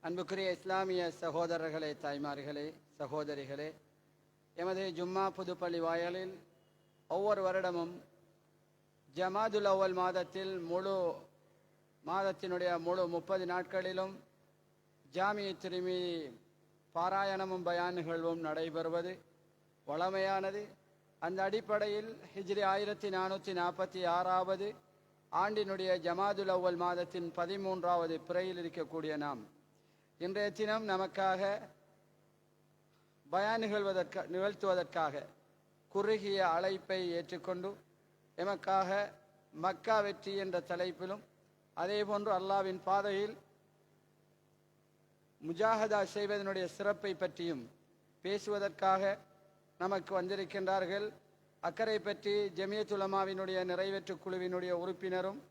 அன்புக்குரிய இஸ்லாமிய சகோதரர்களே, தாய்மார்களே, சகோதரிகளே, எமது ஜும்மா புதுப்பள்ளி வாயலில் ஒவ்வொரு வருடமும் ஜமாதுல் அவ்வல் மாதத்தினுடைய முழு 30 நாட்களிலும் ஜாமிய திருமி பாராயணமும் பயான் நிகழ்வும் நடைபெறுவது வழமையானது. அந்த அடிப்படையில் ஹிஜ்ரி 1446 ஆண்டினுடைய ஜமாதுல் அவ்வல் மாதத்தின் 13வது பிறையில் இருக்கக்கூடிய நாம் இன்றைய தினம் நமக்காக பயான் நிகழ்த்துவதற்காக குறுகிய அழைப்பை ஏற்றுக்கொண்டு எமக்காக மக்கா வெற்றி என்ற தலைப்பிலும் அதேபோன்று அல்லாவின் பாதையில் முஜாஹதா செய்வதனுடைய சிறப்பை பற்றியும் பேசுவதற்காக நமக்கு வந்திருக்கின்றார்கள். அக்கரை பற்றி ஜமியத் உலமாவினுடைய நிறைவேற்று குழுவினுடைய உறுப்பினரும்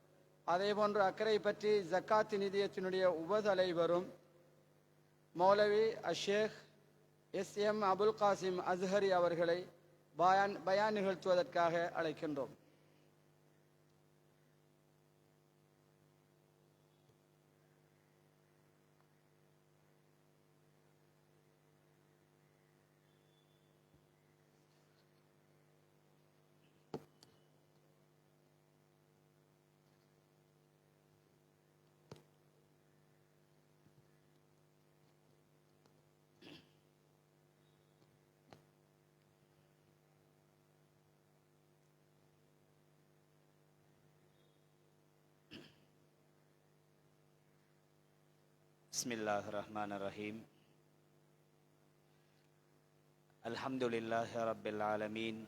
அதேபோன்று அக்கரை பற்றி ஜக்காத் நிதியத்தினுடைய உபதலைவரும் மௌலவி அஷேக் எஸ்எம் அபுல் காசிம் அஸ்ஹரி அவர்களை பயான் நிகழ்த்துவதற்காக அழைக்கின்றோம். பிஸ்மில்லாஹ் ரஹ்மான் ரஹீம். அல்ஹம்துலில்லாஹி ரப்பில் ஆலமீன்.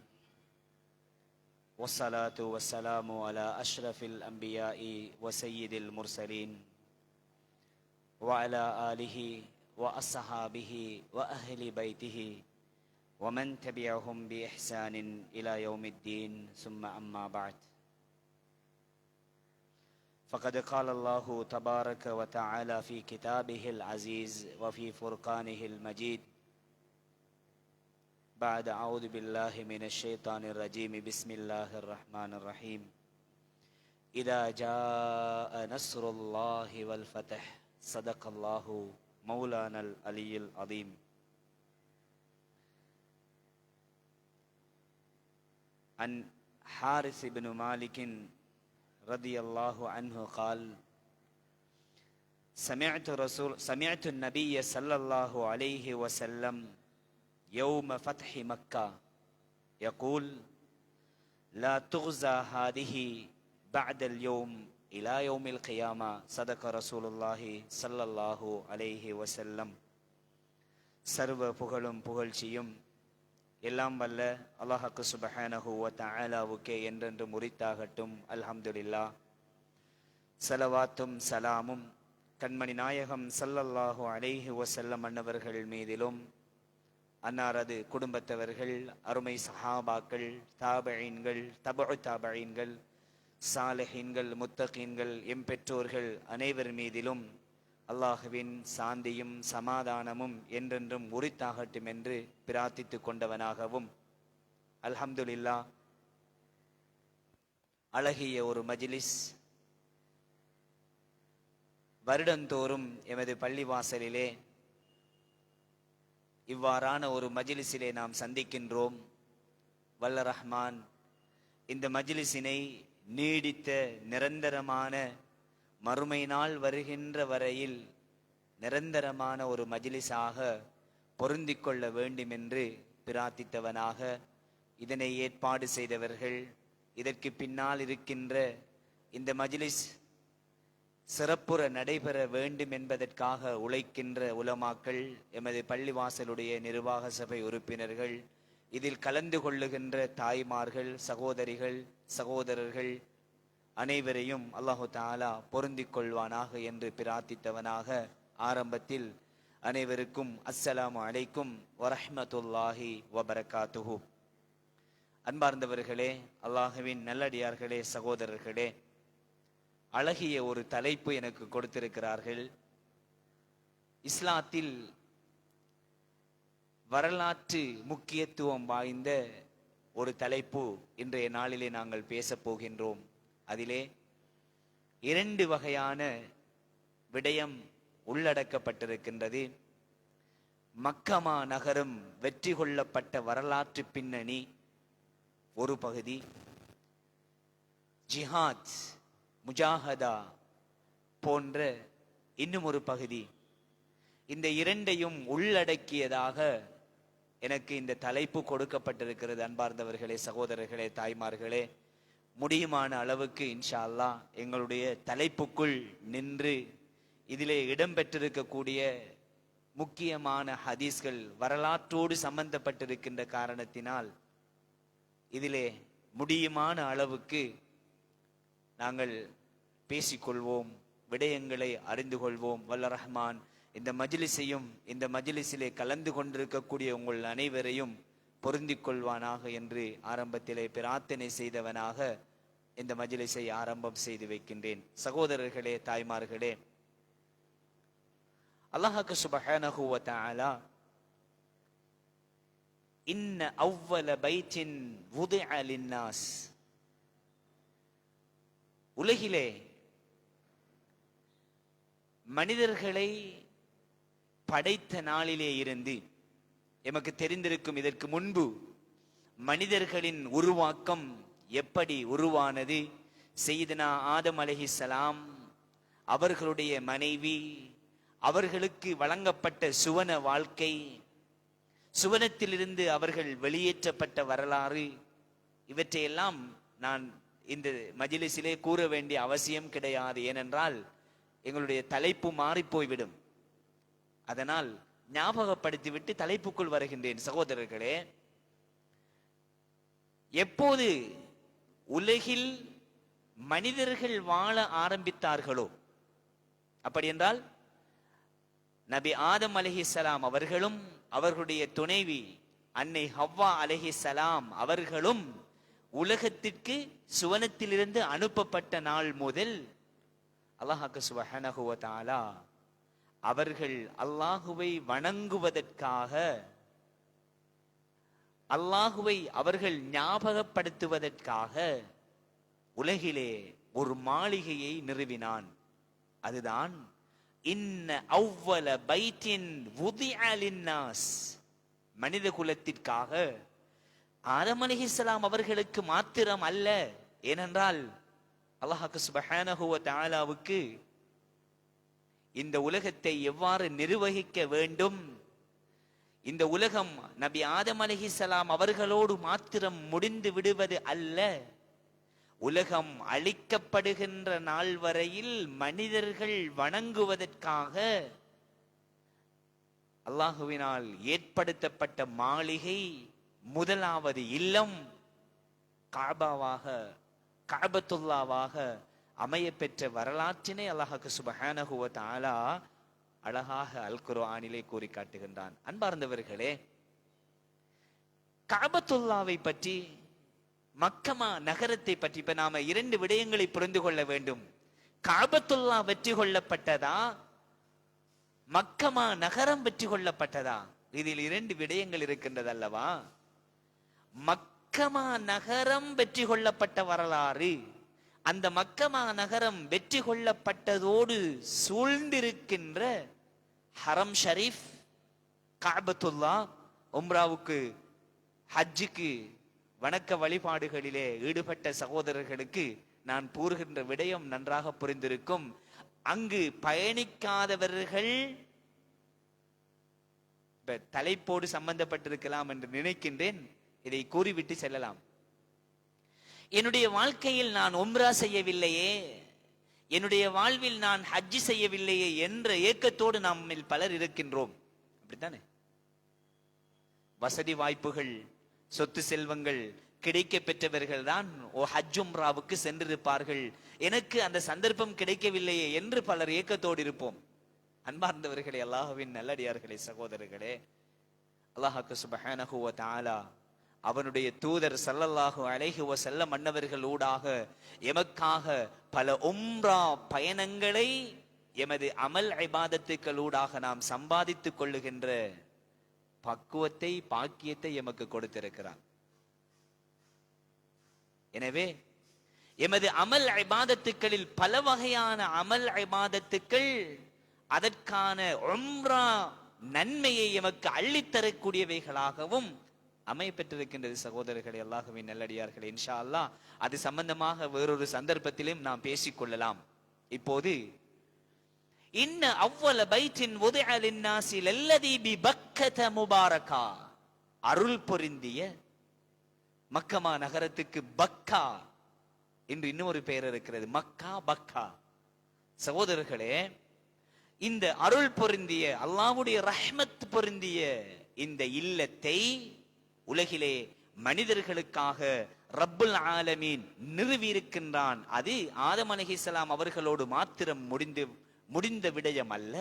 வஸ்ஸலாத்து வஸ்ஸலாமு அலா அஷ்ரஃபில் அன்பியாஇ வ ஸய்யிதில் முர்சலீன் வ அலா ஆலிஹி வ அஸ்ஸஹாபிஹி வ அஹ்லி பைத்திஹி வ மன் தபிஅஹும் பி இஹ்சானின் இலா யௌமித்தீன். சும்ம அம்மா பஅத். فقد قال الله تبارك وتعالى في كتابه العزيز وفي فرقانه المجيد بعد أعوذ بالله من الشيطان الرجيم بسم الله الرحمن الرحيم. إذا جاء نصر الله والفتح صدق الله مولانا العلي العظيم. عن حارث بن مالك رضي الله عنه قال: سمعت النبي صلى الله عليه وسلم يوم فتح مكة يقول: لا تغزى هذه بعد اليوم إلى يوم القيامة. صدق رسول الله صلى الله عليه وسلم. சர்வ புகழும் புகழ்ச்சியும் எல்லாம் வல்ல அல்லாஹ்வுக்கு சுப்ஹானஹு வ தஆலாவுக்கே என்றென்று முரித்தாகட்டும். அல்ஹம்துலில்லாஹ். ஸலவாத்தும் சலாமும் கண்மணி நாயகம் ஸல்லல்லாஹு அலைஹி வஸல்லம் அன்னவர்கள் மீதிலும் அன்னாரது குடும்பத்தவர்கள், அருமை சஹாபாக்கள், தாபஈன்கள், தபஉ தாபஈன்கள், சாலிஹீன்கள், முத்தகீன்கள், எம்பெற்றோர்கள் அனைவர் மீதிலும் அல்லாஹுவின் சாந்தியும் சமாதானமும் என்றென்றும் உரித்தாகட்டும் என்று பிரார்த்தித்து கொண்டவனாகவும், அல்ஹம்துலில்லாஹ், அழகிய ஒரு மஜ்லிஸ் வருடந்தோறும் எமது பள்ளிவாசலிலே இவ்வாறான ஒரு மஜ்லிஸிலே நாம் சந்திக்கின்றோம். வல்ல ரஹ்மான் இந்த மஜ்லிஸினை நீடித்த நிரந்தரமான மறுமை நாள் வருகின்ற வரையில் நிரந்தரமான ஒரு மஜ்லிஸாக பொருந்திக் கொள்ள வேண்டும் என்று பிரார்த்தித்தவனாக, இதனை ஏற்பாடு செய்தவர்கள், இதற்கு பின்னால் இருக்கின்ற இந்த மஜ்லிஸ் சிறப்புற நடைபெற வேண்டும் என்பதற்காக உழைக்கின்ற உலமாக்கள், எமது பள்ளிவாசலுடைய நிர்வாக சபை உறுப்பினர்கள், இதில் கலந்து கொள்ளுகின்ற தாய்மார்கள், சகோதரிகள், சகோதரர்கள் அனைவரையும் அல்லாஹு தஆலா பொருந்திக் கொள்வானாக என்று பிரார்த்தித்தவனாக ஆரம்பத்தில் அனைவருக்கும் அஸ்ஸலாமு அலைக்கும் வரஹ்மத்துல்லாஹி வபரகாத்துஹு. அன்பார்ந்தவர்களே, அல்லாஹுவின் நல்லடியார்களே, சகோதரர்களே, அழகிய ஒரு தலைப்பு எனக்கு கொடுத்திருக்கிறார்கள். இஸ்லாத்தில் வரலாற்று முக்கியத்துவம் வாய்ந்த ஒரு தலைப்பு இன்றைய நாளிலே நாங்கள் பேசப் போகின்றோம். அதிலே 2 வகையான விடயம் உள்ளடக்கப்பட்டிருக்கின்றது. மக்கமா நகரம் வெற்றி கொள்ளப்பட்ட வரலாற்று பின்னணி ஒரு பகுதி, ஜிஹாத் முஜாஹதா போன்ற இன்னும் ஒரு பகுதி. இந்த இரண்டையும் உள்ளடக்கியதாக எனக்கு இந்த தலைப்பு கொடுக்கப்பட்டிருக்கிறது. அன்பார்ந்தவர்களே, சகோதரர்களே, தாய்மார்களே, முடியுமான அளவுக்கு இன்ஷா அல்லாஹ் எங்களுடைய தலைப்புக்குள் நின்று இதிலே இடம்பெற்றிருக்கக்கூடிய முக்கியமான ஹதீஸ்கள் வரலாற்றோடு சம்பந்தப்பட்டிருக்கின்ற காரணத்தினால் இதிலே முடியுமான அளவுக்கு நாங்கள் பேசிக்கொள்வோம், விடயங்களை அறிந்து கொள்வோம். வல்ல ரஹ்மான் இந்த மஜ்லிஸையும் இந்த மஜ்லிஸிலே கலந்து கொண்டிருக்கக்கூடிய உங்கள் அனைவரையும் பொருந்திக் கொள்வானாக என்று ஆரம்பத்திலே பிரார்த்தனை செய்தவனாக இந்த மஜ்லிஸை ஆரம்பம் செய்து வைக்கின்றேன். சகோதரர்களே, தாய்மார்களே, அல்லாஹ் சுப்ஹானஹு வ தஆலா இன்ன அவ்வல பைத்தின் வுதிஅ லின்னாஸ், உலகிலே மனிதர்களை படைத்த நாளிலே இருந்து எமக்கு தெரிந்திருக்கும். இதற்கு முன்பு மனிதர்களின் உருவாக்கம் எப்படி உருவானது? சையதுனா ஆதம் அலைஹிஸ்ஸலாம் அவர்களுடைய மனைவி, அவர்களுக்கு வழங்கப்பட்ட சுவன வாழ்க்கை, சுவனத்திலிருந்து அவர்கள் வெளியேற்றப்பட்ட வரலாறு, இவற்றையெல்லாம் நான் இந்த மஜ்லிஸிலே கூற வேண்டிய அவசியம் கிடையாது. ஏனென்றால் எங்களுடைய தலைப்பு மாறி போய்விடும். அதனால் ஞாபகப்படுத்திவிட்டு தலைப்புக்குள் வருகின்றேன். சகோதரர்களே, எப்போது உலகில் மனிதர்கள் வாழ ஆரம்பித்தார்களோ, அப்படி என்றால் நபி ஆதம் அலைஹிஸ்ஸலாம் அவர்களும் அவர்களுடைய துணைவி அன்னை ஹவ்வா அலைஹிஸ்ஸலாம் அவர்களும் உலகத்திற்கு சுவனத்திலிருந்து அனுப்பப்பட்ட நாள் முதல் அல்லாஹ் சுப்ஹானஹு வ தஆலா அவர்கள் அல்லாஹுவை வணங்குவதற்காக, அல்லாஹுவை அவர்கள் ஞாபகப்படுத்துவதற்காக உலகிலே ஒரு மாளிகையை நிறுவினான். அதுதான் இன்ன அவ்வல பைத்தின் வுதிஅ லின்னாஸ், மனித குலத்திற்காக. ஆதம் அலைஹிஸ்ஸலாம் அவர்களுக்கு மாத்திரம் அல்ல. ஏனென்றால் அல்லாஹ் சுப்ஹானஹு வ தஆலாவுக்கு இந்த உலகத்தை எவ்வாறு நிர்வகிக்க வேண்டும், இந்த உலகம் நபி ஆதம் அலைஹிஸ்ஸலாம் அவர்களோடு மாத்திரம் முடிந்து விடுவது அல்ல, உலகம் அழிக்கப்படுகின்ற நாள் வரையில் மனிதர்கள் வணங்குவதற்காக அல்லாஹுவினால் ஏற்படுத்தப்பட்ட மாளிகை, முதலாவது இல்லம் காபாவாக, கஅபத்துல்லாவாக அமைய பெற்ற வரலாற்றினை அல்லாஹ் சுப்ஹானஹு வ தஆலா அழகாக அல் குர்ஆனிலே கூறி காட்டுகின்றான். அன்பார்ந்தவர்களே, கஅபத்துல்லாவை பற்றி, மக்கமா நகரத்தை பற்றி இப்ப நாம இரண்டு விடயங்களை புரிந்து கொள்ள வேண்டும். கஅபத்துல்லா வெற்றி கொள்ளப்பட்டதா, மக்கமா நகரம் வெற்றி கொள்ளப்பட்டதா? இதில் இரண்டு விடயங்கள் இருக்கின்றது அல்லவா? மக்கமா நகரம் வெற்றி கொள்ளப்பட்ட வரலாறு, அந்த மக்கமா நகரம் வெற்றி கொள்ளப்பட்டதோடு சூழ்ந்திருக்கின்ற ஹரம் ஷரீஃப், கஅபத்துல்லா, உம்ராவுக்கு ஹஜ்ஜுக்கு வணக்க வழிபாடுகளிலே ஈடுபட்ட சகோதரர்களுக்கு நான் கூறுகின்ற விடயம் நன்றாக புரிந்திருக்கும். அங்கு பயணிக்காதவர்கள் தலைப்போடு சம்பந்தப்பட்டிருக்கலாம் என்று நினைக்கின்றேன். இதை கூறிவிட்டு செல்லலாம். என்னுடைய வாழ்க்கையில் நான் உம்ரா செய்யவில்லையே, என்னுடைய வாழ்வில் நான் ஹஜ்ஜி செய்யவில்லையே என்ற ஏக்கத்தோடு நம்மில் பலர் இருக்கின்றோம். அப்படித்தானே? வசதி வாய்ப்புகள், சொத்து செல்வங்கள் கிடைக்க பெற்றவர்கள் தான் ஹஜ் உம்ராவுக்கு சென்றிருப்பார்கள். எனக்கு அந்த சந்தர்ப்பம் கிடைக்கவில்லையே என்று பலர் ஏக்கத்தோடு இருப்போம். அன்பார்ந்தவர்களே, அல்லாஹ்வின் நல்லடியார்களே, சகோதரர்களே, அல்லாஹ் சுப்ஹானஹு வ தஆலா அவனுடைய தூதர் ஸல்லல்லாஹு அலைஹி வஸல்லம் அன்னவர்கள் ஊடாக எமக்காக பல உம்ரா பயணங்களை எமது அமல் இபாதத்துக்களூடாக நாம் சம்பாதித்துக் கொள்ளுகின்ற பக்குவத்தை, பாக்கியத்தை எமக்கு கொடுத்திருக்கிறான். எனவே எமது அமல் இபாதத்துக்களில் பல வகையான அமல் இபாதத்துக்கள் அதற்கான உம்ரா நன்மையை எமக்கு அள்ளித்தரக்கூடியவைகளாகவும் அமையப்பெற்றிருக்கின்றது. சகோதரர்களே, அல்லாஹ்வின் நல்லடியார்களே, இன்ஷா அல்லாஹ் அது சம்பந்தமாக வேறொரு சந்தர்ப்பத்திலும் நாம் பேசிக்கொள்ளலாம். இப்போது இன்ன அவ்வல பைத்தின் உதிஅ லின்னாஸி லல்லதி பிபக்கத முபாரகா, அருள் பொருந்திய மக்கமா நகரத்துக்கு பக்கா என்று இன்னொரு பெயர் இருக்கிறது. மக்கா, பக்கா. சகோதரர்களே, இந்த அருள் பொருந்திய அல்லாஹ்வுடைய ரஹ்மத் பொருந்திய இந்த இல்லத்தை உலகிலே மனிதர்களுக்காக ரப்புல் ஆலமீன் நிறுவி இருக்கின்றான். அது ஆதம் அலைஹிஸ்ஸலாம் அவர்களோடு மாத்திரம் முடிந்த விடயம் அல்ல.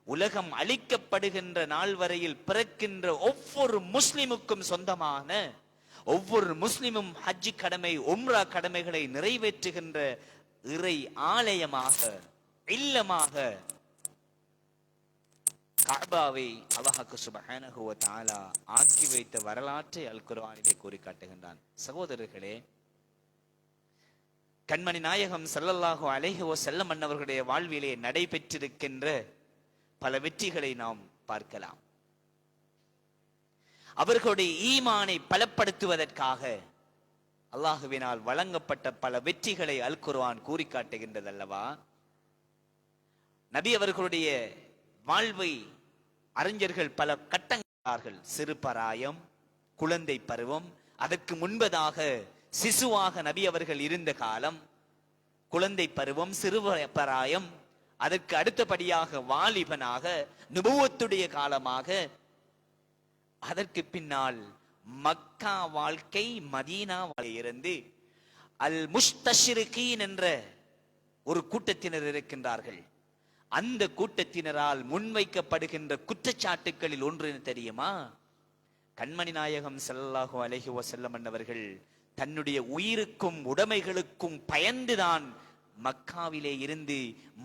உலகம் அழிக்கப்படுகின்ற நாள் வரையில் பிறக்கின்ற ஒவ்வொரு முஸ்லிமுக்கும் சொந்தமான, ஒவ்வொரு முஸ்லிமும் ஹஜ் கடமை, உம்ரா கடமைகளை நிறைவேற்றுகின்ற இறை ஆலயமாக, இல்லமாக கஅபாவை அல்லாஹ் சுப்ஹானஹு வ தஆலா ஆக்கி வைத்த வரலாற்றை அல் குர்ஆனிலே கூறி காட்டுகின்றான். சகோதரர்களே, கண்மணி நாயகம் ஸல்லல்லாஹு அலைஹி வஸல்லம் அவர்களுடைய வாழ்விலே நடைபெற்றிருக்கின்ற பல வெற்றிகளை நாம் பார்க்கலாம். அவர்களுடைய ஈமானை பலப்படுத்துவதற்காக அல்லாஹுவினால் வழங்கப்பட்ட பல வெற்றிகளை அல் குர்ஆன் கூறி காட்டுகின்றது அல்லவா? நபி அவர்களுடைய வாழ்வை அறிஞர்கள் பல கட்டங்களார்கள். சிறு பராயம், குழந்தை பருவம், அதற்கு முன்பதாக சிசுவாக நபி அவர்கள் இருந்த காலம், குழந்தை பருவம், சிறு பராயம், அதற்கு அடுத்தபடியாக வாலிபனாக, நுபுவத்துடைய காலமாக, அதற்கு பின்னால் மக்கா வாழ்க்கை, மதீனா இருந்து அல் முஸ்தஷ்ரிகீன் என்ற ஒரு கூட்டத்தினர் இருக்கின்றார்கள். அந்த கூட்டத்தினரால் முன்வைக்கப்படுகின்ற குற்றச்சாட்டுகளில் ஒன்று தெரியுமா? கண்மணி நாயகம் ஸல்லல்லாஹு அலைஹி வஸல்லம் அவர்கள் தன்னுடைய உயிருக்கும் உடைமைகளுக்கும் பயந்துதான் மக்காவிலே இருந்து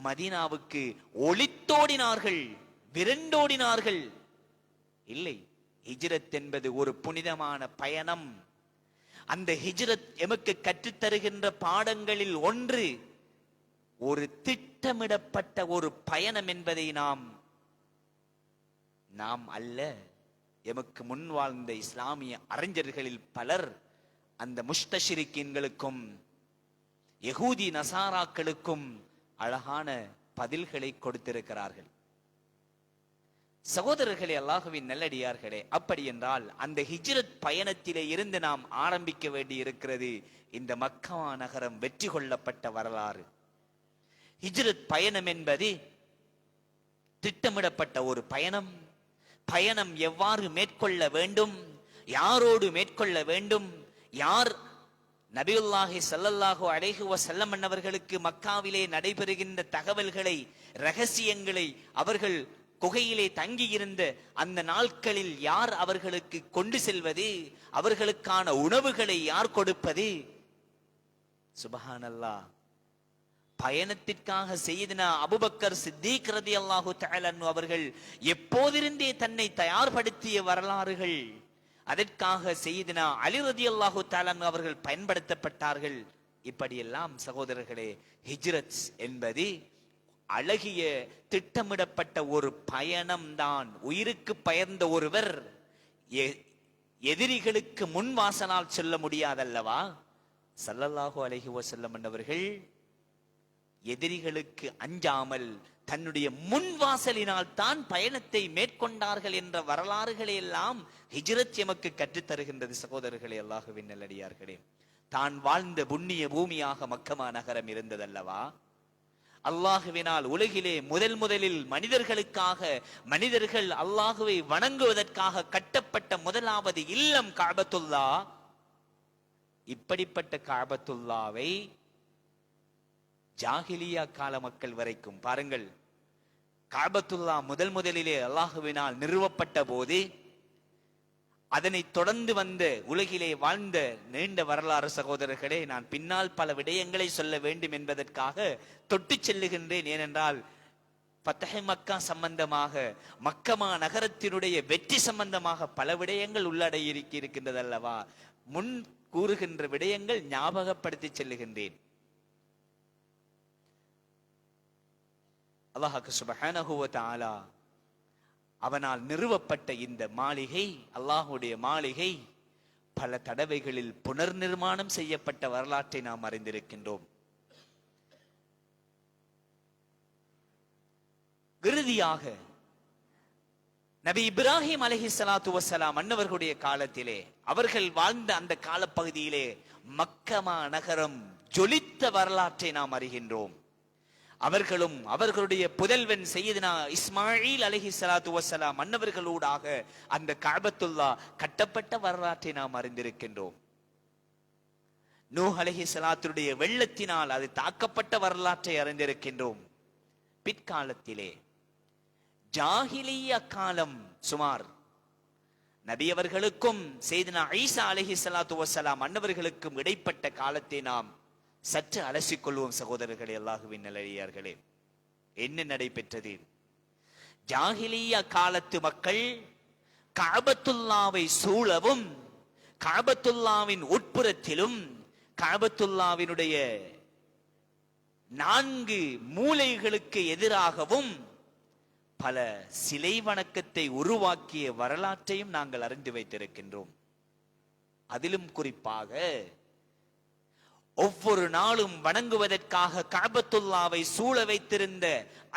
மதீனாவுக்கு ஒளித்தோடினார்கள், விரண்டோடினார்கள். இல்லை, ஹிஜ்ரத் என்பது ஒரு புனிதமான பயணம். அந்த ஹிஜ்ரத் எமக்கு கற்றுத்தருகின்ற பாடங்களில் ஒன்று ஒரு திட்டமிடப்பட்ட ஒரு பயணம் என்பதை நாம் அல்ல, எமக்கு முன் வாழ்ந்த இஸ்லாமிய அறிஞர்களில் பலர் அந்த முஸ்தஷ்ரிகீன்களுக்கும் யகூதி நசாராக்களுக்கும் அழகான பதில்களை கொடுத்திருக்கிறார்கள். சகோதரர்களே, அல்லாஹ்வின் நல்லடியார்களே, அப்படி என்றால் அந்த ஹிஜ்ரத் பயணத்திலே இருந்து நாம் ஆரம்பிக்க வேண்டி இருக்கிறது. இந்த மக்கா நகரம் வெற்றி கொள்ளப்பட்ட வரலாறு. ஹிஜ்ரத் பயணம் என்பது திட்டமிடப்பட்ட ஒரு பயணம். பயணம் எவ்வாறு மேற்கொள்ள வேண்டும், யாரோடு மேற்கொள்ள வேண்டும், யார் நபியுல்லாஹி ஸல்லல்லாஹு அலைஹி வஸல்லம் அவர்களுக்கு மக்காவிலே நடைபெறுகின்ற தகவல்களை, ரகசியங்களை, அவர்கள் குகையிலே தங்கியிருந்த அந்த நாட்களில் யார் அவர்களுக்கு கொண்டு செல்வது, அவர்களுக்கான உணவுகளை யார் கொடுப்பது. சுப்ஹானல்லாஹ். பயணத்திற்காக சையதுனா அபூபக்கர் சித்தீக் ரலியல்லாஹு தஆலா அன்ஹு அவர்கள் எப்போதிருந்தே தன்னை தயார்படுத்திய வரலாறுகள். அதற்காக சையதுனா அலி ரலியல்லாஹு தஆலா அன்ஹு அவர்கள் பயன்படுத்தப்பட்டார்கள். இப்படியெல்லாம் சகோதரர்களே, ஹிஜ்ரத் என்பது அழகிய திட்டமிடப்பட்ட ஒரு பயணம் தான். உயிருக்கு பயந்த ஒருவர் எதிரிகளுக்கு முன் வாசனால் சொல்ல முடியாதல்லவா? ஸல்லல்லாஹு அலைஹி வஸல்லம் அவர்கள் எதிரிகளுக்கு அஞ்சாமல் தன்னுடைய முன் வாசலினால் தான் பயணத்தை மேற்கொண்டார்கள் என்ற வரலாறுகளை எல்லாம் ஹிஜ்ரத் எமக்கு கற்றுத்தருகின்றது. சகோதரர்களே, அல்லாஹ்வின் நல்லடியார்களே, தான் வாழ்ந்த புண்ணிய பூமியாக மக்கமா நகரம் இருந்ததல்லவா? அல்லாஹுவினால் உலகிலே முதலில் மனிதர்கள் அல்லாஹுவை வணங்குவதற்காக கட்டப்பட்ட முதலாவது இல்லம் கஅபத்துல்லா. இப்படிப்பட்ட கஅபத்துல்லாவை ஜாஹிலியா கால மக்கள் வரைக்கும் பாருங்கள், கஅபத்துல்லா முதலிலே அல்லாஹுவினால் நிறுவப்பட்ட போது அதனை தொடர்ந்து வந்த உலகிலே வாழ்ந்த நீண்ட வரலாறு சகோதரர்களே, நான் பின்னால் பல விடயங்களை சொல்ல வேண்டும் என்பதற்காக தொட்டு செல்லுகின்றேன். ஏனென்றால் ஃபத்ஹ் மக்கா சம்பந்தமாக, மக்கமா நகரத்தினுடைய வெற்றி சம்பந்தமாக பல விடயங்கள் உள்ளடங்கி இருக்கின்றது அல்லவா? முன் கூறுகின்ற விடயங்கள் ஞாபகப்படுத்தி செல்லுகின்றேன். அல்லாஹ் சுப்ஹானஹு வ தஆலா அவனால் நிறுவப்பட்ட இந்த மாளிகை, அல்லாஹ்வுடைய மாளிகை, பல தடவைகளில் புனர் நிர்மாணம் செய்யப்பட்ட வரலாற்றை நாம் அறிந்திருக்கின்றோம். இறுதியாக நபி இப்ராஹிம் அலைஹிஸ்ஸலாத்து வஸ்ஸலாம் அன்னவர்களுடைய காலத்திலே, அவர்கள் வாழ்ந்த அந்த காலப்பகுதியிலே மக்கமா நகரம் ஜொலித்த வரலாற்றை நாம் அறிகின்றோம். அவர்களும் அவர்களுடைய புதல்வன் சையதுனா இஸ்மாயில் அலைஹிஸ்ஸலாத்து வஸ்ஸலாம் அன்னவர்களூடாக அந்த கஅபத்துல்லா கட்டப்பட்ட வரலாற்றை நாம் அறிந்திருக்கின்றோம். நூஹ் அலைஹிஸ்ஸலாத்துடைய வெள்ளத்தினால் அது தாக்கப்பட்ட வரலாற்றை அறிந்திருக்கின்றோம். பிற்காலத்திலே ஜாஹிலியா காலம், சுமார் நபி அவர்களுக்கும் சையதுனா ஈசா அலைஹிஸ்ஸலாத்து வஸ்ஸலாம் அன்னவர்களுக்கும் இடைப்பட்ட காலத்தை நாம் சற்று அலசிக்கொள்வோம் சகோதரர்களே, அல்லாஹுவின் நல்லடியார்களே. என்ன நடைபெற்றது? ஜாஹிலியா காலத்து மக்கள் கஅபத்துல்லாவை சூழவும், கஅபத்துல்லாவின் உட்புறத்திலும், கஅபத்துல்லாவினுடைய 4 மூலைகளுக்கு எதிராகவும் பல சிலை வணக்கத்தை உருவாக்கிய வரலாற்றையும் நாங்கள் அறிந்து வைத்திருக்கின்றோம். அதிலும் குறிப்பாக ஒவ்வொரு நாளும் வணங்குவதற்காக கஅபத்துல்லாவை சூழ வைத்திருந்த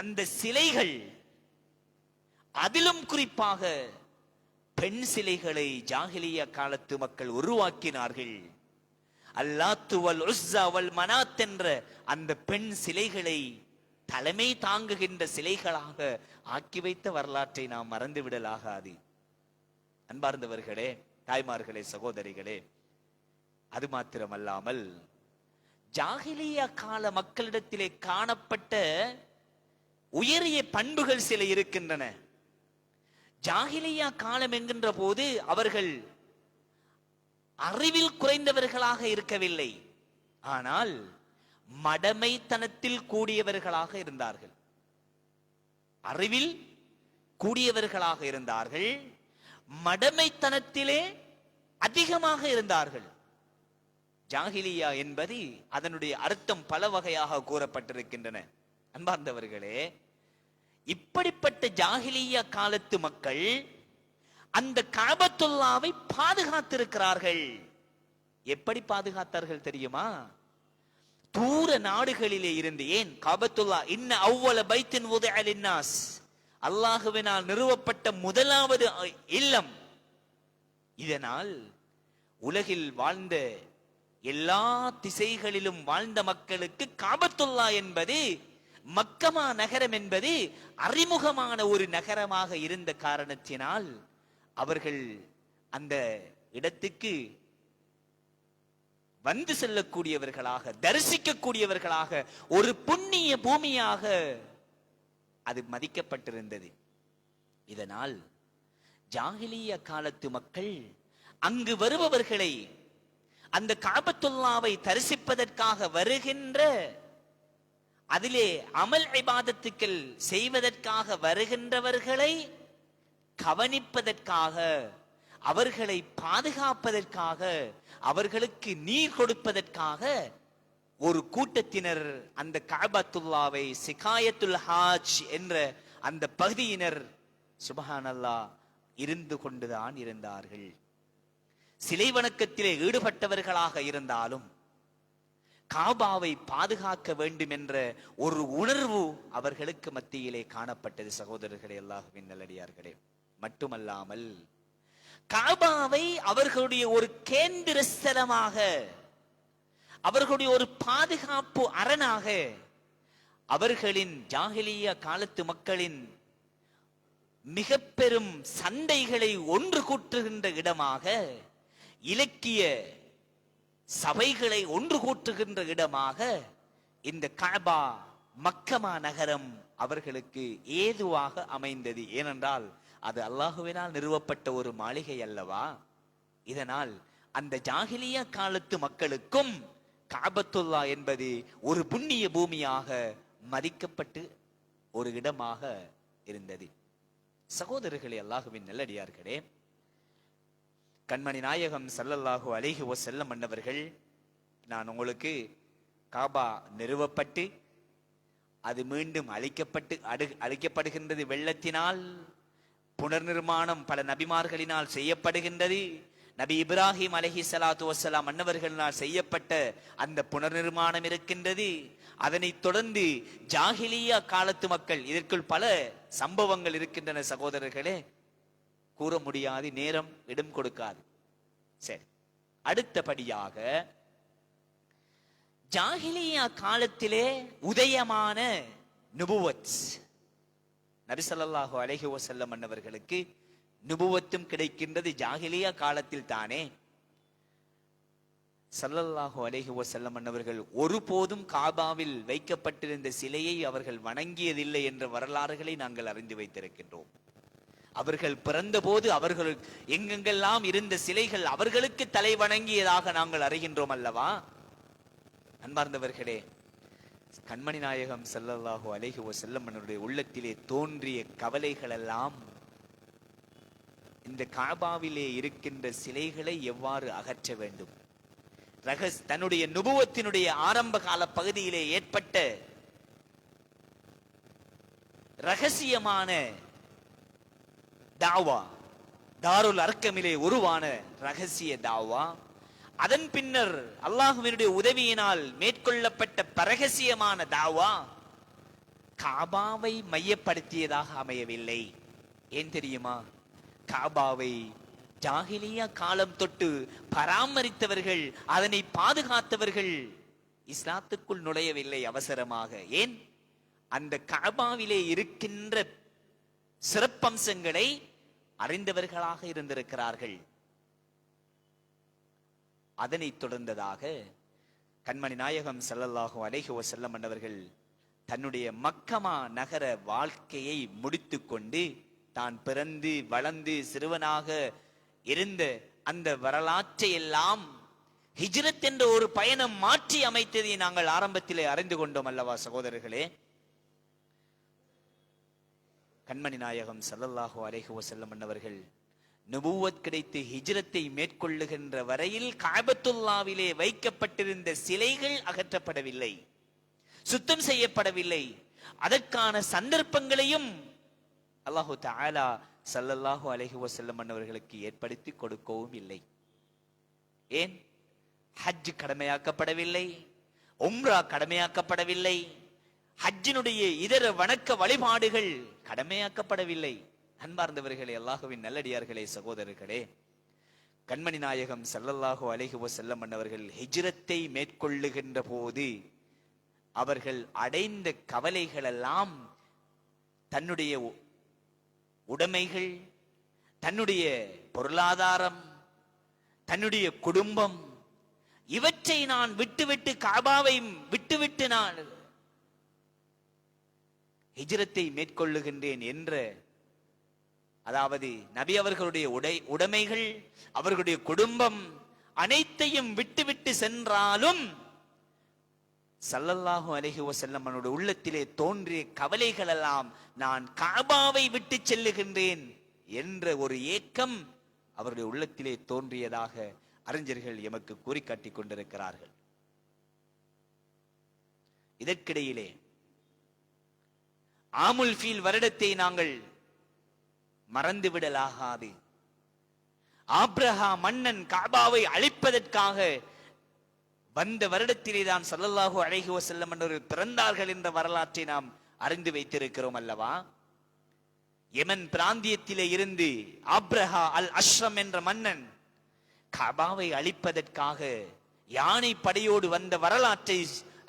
அந்த சிலைகள், அதிலும் குறிப்பாக பெண் சிலைகளை ஜாஹிலியா காலத்து மக்கள் உருவாக்கினார்கள். அல்லாத்து வல் உஸ்ஸா வல் மனாத் என்ற அந்த பெண் சிலைகளை தலைமை தாங்குகின்ற சிலைகளாக ஆக்கி வைத்த வரலாற்றை நாம் மறந்துவிடலாகாது. அன்பார்ந்தவர்களே, தாய்மார்களே, சகோதரிகளே, அது மாத்திரமல்லாமல் ஜாஹிலியா கால மக்களிடத்திலே காணப்பட்ட உயரிய பண்புகள் சில இருக்கின்றன. ஜாஹிலியா காலம் என்கின்ற போது அவர்கள் அறிவில் குறைந்தவர்களாக இருக்கவில்லை, ஆனால் மடமைத்தனத்தில் கூடியவர்களாக இருந்தார்கள். அறிவில் கூடியவர்களாக இருந்தார்கள், மடமைத்தனத்திலே அதிகமாக இருந்தார்கள். ஜாஹிலியா என்பது அதனுடைய அர்த்தம் பல வகையாக கூறப்பட்டிருக்கின்றன. அன்பார்ந்தவர்களே, இப்படிப்பட்ட ஜாஹிலியா காலத்து மக்கள் அந்த கஅபத்துல்லாவை பாதுகாத்திருக்கிறார்கள். எப்படி பாதுகாத்தார்கள் தெரியுமா? தூர நாடுகளிலே இருந்து. ஏன் கஅபத்துல்லா இன்ன அவ்வல பைத்தின் உதிஅ லின்னாஸ், அல்லாஹ்வினால் நிறுவப்பட்ட முதலாவது இல்லம். இதனால் உலகில் வாழ்ந்த எல்லா திசைகளிலும் வாழ்ந்த மக்களுக்கு கஅபத்துல்லா என்பது, மக்கமா நகரம் என்பது அறிமுகமான ஒரு நகரமாக இருந்த காரணத்தினால் அவர்கள் அந்த இடத்துக்கு வந்து செல்லக்கூடியவர்களாக, தரிசிக்கக்கூடியவர்களாக, ஒரு புண்ணிய பூமியாக அது மதிக்கப்பட்டிருந்தது. இதனால் ஜாஹிலியா காலத்து மக்கள் அங்கு வருபவர்களை, அந்த கஅபத்துல்லாவை தரிசிப்பதற்காக வருகின்ற, அதிலே அமல் இபாதத்துக்கள் செய்வதற்காக வருகின்றவர்களை கவனிப்பதற்காக, அவர்களை பாதுகாப்பதற்காக, அவர்களுக்கு நீர் கொடுப்பதற்காக ஒரு கூட்டத்தினர் அந்த கஅபத்துல்லாவை சிகாயத்துல் ஹாஜ் என்ற அந்த பகுதியினர் சுப்ஹானல்லாஹ் இருந்து கொண்டுதான் இருந்தார்கள். சிலை வணக்கத்திலே ஈடுபட்டவர்களாக இருந்தாலும் காபாவை பாதுகாக்க வேண்டும் என்ற ஒரு உணர்வு அவர்களுக்கு மத்தியிலே காணப்பட்டது. சகோதரர்களே, அல்லாஹ்வின் நல்லடியார்களே, மட்டுமல்லாமல் காபாவை அவர்களுடைய ஒரு கேந்திர ஸ்தலமாக, அவர்களுடைய ஒரு பாதுகாப்பு அரணாக, அவர்களின் ஜாஹிலியா காலத்து மக்களின் மிக பெரும் சண்டைகளை ஒன்று கூட்டுகின்ற இடமாக, இலக்கிய சபைகளை ஒன்று கூட்டுகின்ற இடமாக இந்த கஅபா, மக்கமா நகரம் அவர்களுக்கு ஏதுவாக அமைந்தது. ஏனென்றால் அது அல்லாஹுவினால் நிறுவப்பட்ட ஒரு மாளிகை அல்லவா. இதனால் அந்த ஜாஹிலியா காலத்து மக்களுக்கும் கஅபத்துல்லா என்பது ஒரு புண்ணிய பூமியாக மதிக்கப்பட்டு ஒரு இடமாக இருந்தது. சகோதரர்களே, அல்லாஹுவின் நல்லடியார்களே, கண்மணி நாயகம் ஸல்லல்லாஹு அலைஹி வஸல்லம் அன்னவர்கள், நான் உங்களுக்கு காபா நிறுவப்பட்டு அது மீண்டும் அழிக்கப்படுகின்றது வெள்ளத்தினால். புனர்நிர்மாணம் பல நபிமார்களினால் செய்யப்படுகின்றது. நபி இப்ராஹிம் அலைஹிஸ்ஸலாத்து வஸ்ஸலாம் அன்னவர்களினால் செய்யப்பட்ட அந்த புனர்நிர்மாணம் இருக்கின்றது. அதனைத் தொடர்ந்து ஜாஹிலியா காலத்து மக்கள், இதற்குள் பல சம்பவங்கள் இருக்கின்றன சகோதரர்களே, கூற முடியாது, நேரம் இடம் கொடுக்காது. சரி, அடுத்தபடியாக ஜாஹிலியா காலத்திலே உதயமான நுபுவத், நபி ஸல்லல்லாஹு அலைஹி வஸல்லம் அன்னவர்களுக்கு நுபுவத்தும் கிடைக்கின்றது ஜாஹிலியா காலத்தில் தானே. ஸல்லல்லாஹு அலைஹி வஸல்லம் அன்னவர்கள் ஒருபோதும் காபாவில் வைக்கப்பட்டிருந்த சிலையை அவர்கள் வணங்கியதில்லை என்ற வரலாறுகளை நாங்கள் அறிந்து வைத்திருக்கின்றோம். அவர்கள் பிறந்த போது அவர்கள் எங்கெங்கெல்லாம் இருந்த சிலைகள் அவர்களுக்கு தலை வணங்கியதாக நாங்கள் அறிகின்றோம் அல்லவா? அன்பார்ந்தவர்களே, கண்மணி நாயகம் ஸல்லல்லாஹு அலைஹி வஸல்லம் அவருடைய உள்ளத்திலே தோன்றிய கவலைகள் எல்லாம் இந்த காபாவிலே இருக்கின்ற சிலைகளை எவ்வாறு அகற்ற வேண்டும், தன்னுடைய நுபுவத்தினுடைய ஆரம்ப கால பகுதியிலே ஏற்பட்ட ரகசியமான தாவா, தாருல் அர்க்கமிலே உருவான ரகசிய தாவா, அதன் பின்னர் அல்லாஹ்வினுடைய உதவியினால் மேற்கொள்ளப்பட்ட பரகசியமான தாவா காபாவை மையப்படுத்தியதாக அமையவில்லை. ஏன் தெரியுமா? காபாவை ஜாஹிலியா காலம் தொட்டு பராமரித்தவர்கள், அதனை பாதுகாத்தவர்கள் இஸ்லாத்துக்குள் நுழையவில்லை அவசரமாக. ஏன்? அந்த காபாவிலே இருக்கின்ற சிறப்பம்சங்களை அறிந்தவர்களாக இருந்திருக்கிறார்கள். அதனை தொடர்ந்ததாக கண்மணி நாயகம் ஸல்லல்லாஹு அலைஹி வஸல்லம் அன்னவர்கள் தன்னுடைய மக்கமா நகர வாழ்க்கையை முடித்துக் கொண்டு, தான் பிறந்து வளர்ந்து சிறுவனாக இருந்த அந்த வரலாற்றை எல்லாம் ஹிஜ்ரத் என்ற ஒரு பயணம் மாற்றி அமைத்ததை நாங்கள் ஆரம்பத்திலே அறிந்து கொண்டோம் அல்லவா சகோதரர்களே? கண்மணி நாயகம் ஸல்லல்லாஹு அலைஹி வஸல்லம் அன்னவர்கள் நுபுவத் கிடைத்து ஹிஜ்ரத்தை மேற்கொள்ளுகின்ற வரையில் கஅபத்துல்லாவிலே வைக்கப்பட்டிருந்த சிலைகள் அகற்றப்படவில்லை, சுத்தம் செய்யப்படவில்லை. அதற்கான சந்தர்ப்பங்களையும் அல்லாஹு தஆலா ஸல்லல்லாஹு அலைஹி வஸல்லம் அன்னவர்களுக்கு ஏற்படுத்தி கொடுக்கவும் இல்லை. ஏன்? ஹஜ் கடமையாக்கப்படவில்லை, உம்ரா கடமையாக்கப்படவில்லை, ஹஜ்ஜினுடைய இதர வணக்க வழிபாடுகள் கடமையாக்கப்படவில்லை. அன்பார்ந்தவர்களே, அல்லாஹ்வின் நல்லடியார்களே, சகோதரர்களே, கண்மணி நாயகம் ஸல்லல்லாஹு அலைஹி வஸல்லம் அன்னவர்கள் ஹிஜ்ரத்தை மேற்கொள்ளுகின்ற போது அவர்கள் அடைந்த கவலைகள் எல்லாம் தன்னுடைய உடைமைகள், தன்னுடைய பொருளாதாரம், தன்னுடைய குடும்பம், இவற்றை நான் விட்டுவிட்டு காபாவை விட்டுவிட்டு நான் ஹிஜ்ரத்தை மேற்கொள்ளுகின்றேன் என்ற, அதாவது நபி அவர்களுடைய உடைமைகள், அவர்களுடைய குடும்பம் அனைத்தையும் விட்டுவிட்டு சென்றாலும் ஸல்லல்லாஹு அலைஹி வஸல்லம் அவருடைய உள்ளத்திலே தோன்றிய கவலைகள் எல்லாம் நான் காபாவை விட்டு செல்லுகின்றேன் என்ற ஒரு ஏக்கம் அவருடைய உள்ளத்திலே தோன்றியதாக அறிஞர்கள் எமக்கு கூறி காட்டிக் கொண்டிருக்கிறார்கள். இதற்கிடையிலே ஆமுல் ஃபீல் வருடத்தை நாங்கள் மறந்துவிடலாகாது. ஆப்ரஹா மன்னன் காபாவை அழிப்பதற்காக வந்த வருடத்திலே தான் ஸல்லல்லாஹு அலைஹி வஸல்லம் அவர்கள் பிறந்தார்கள் என்ற வரலாற்றை நாம் அறிந்து வைத்திருக்கிறோம் அல்லவா? யமன் பிராந்தியத்திலே இருந்து ஆப்ரஹா அல் அஷ்ரம் என்ற மன்னன் காபாவை அழிப்பதற்காக யானை படையோடு வந்த வரலாற்றை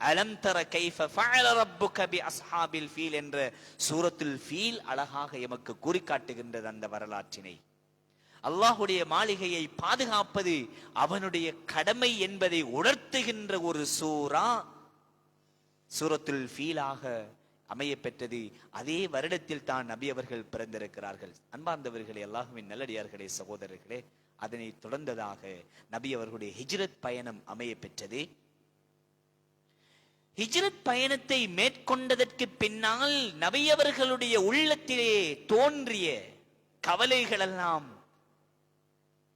அலம் தர கைஃப ஃபஅல ரப்புக பி அஸ்ஹாபில் ஃபீல் என்ற சூரத்துல் ஃபீல் அழகாக எமக்கு கூறி காட்டுகின்றது. அந்த வரலாற்றினை அல்லாஹ்வுடைய மாளிகையை பாதுகாப்பது அவனுடைய கடமை என்பதை உணர்த்துகின்ற ஒரு சூரத்துல் ஃபீலாக அமைய பெற்றது. அதே வருடத்தில் தான் நபி அவர்கள் பிறந்திருக்கிறார்கள். அன்பார்ந்தவர்களே, அல்லாஹ்வின் நல்லடியார்களே, சகோதரர்களே, அதனை தொடர்ந்ததாக நபி அவர்களுடைய ஹிஜ்ரத் பயணம் அமைய பெற்றது. ஹிஜ்ரத் பயணத்தை மேற்கொண்டதற்கு பின்னால் நபி அவர்களுடைய உள்ளத்திலே தோன்றிய கவலைகள் எல்லாம்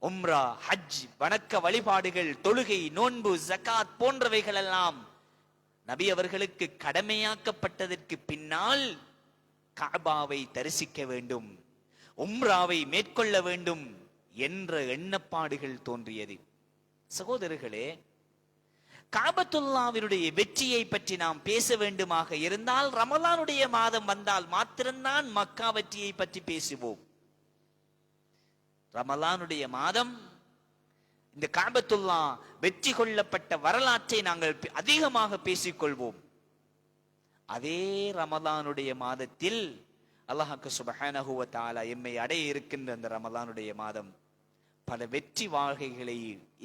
உம்ரா, ஹஜ், வணக்க வழிபாடுகள், தொழுகை, நோன்பு, ஜகாத் போன்றவைகள் எல்லாம் நபி அவர்களுக்கு கடமையாக்கப்பட்டதற்கு பின்னால் கஅபாவை தரிசிக்க வேண்டும், உம்ராவை மேற்கொள்ள வேண்டும் என்ற எண்ணப்பாடுகள் தோன்றியது. சகோதரர்களே, காபத்துல்லாவினுடைய வெற்றியை பற்றி நாம் பேச வேண்டுமாக இருந்தால் ரமலானுடைய மாதம் வந்தால் மாத்திரம்தான் மக்கா வெற்றியை பற்றி பேசுவோம். ரமலானுடைய மாதம் இந்த காபத்துல்லா வெற்றி கொள்ளப்பட்ட வரலாற்றை நாங்கள் அதிகமாக பேசிக்கொள்வோம். அதே ரமலானுடைய மாதத்தில் அல்லாஹ்வுக்கு சுப்ஹானஹு வ தஆலா எம்மை அடைய இருக்கின்ற அந்த ரமலானுடைய மாதம் பல வெற்றி வாழ்க்கைகளை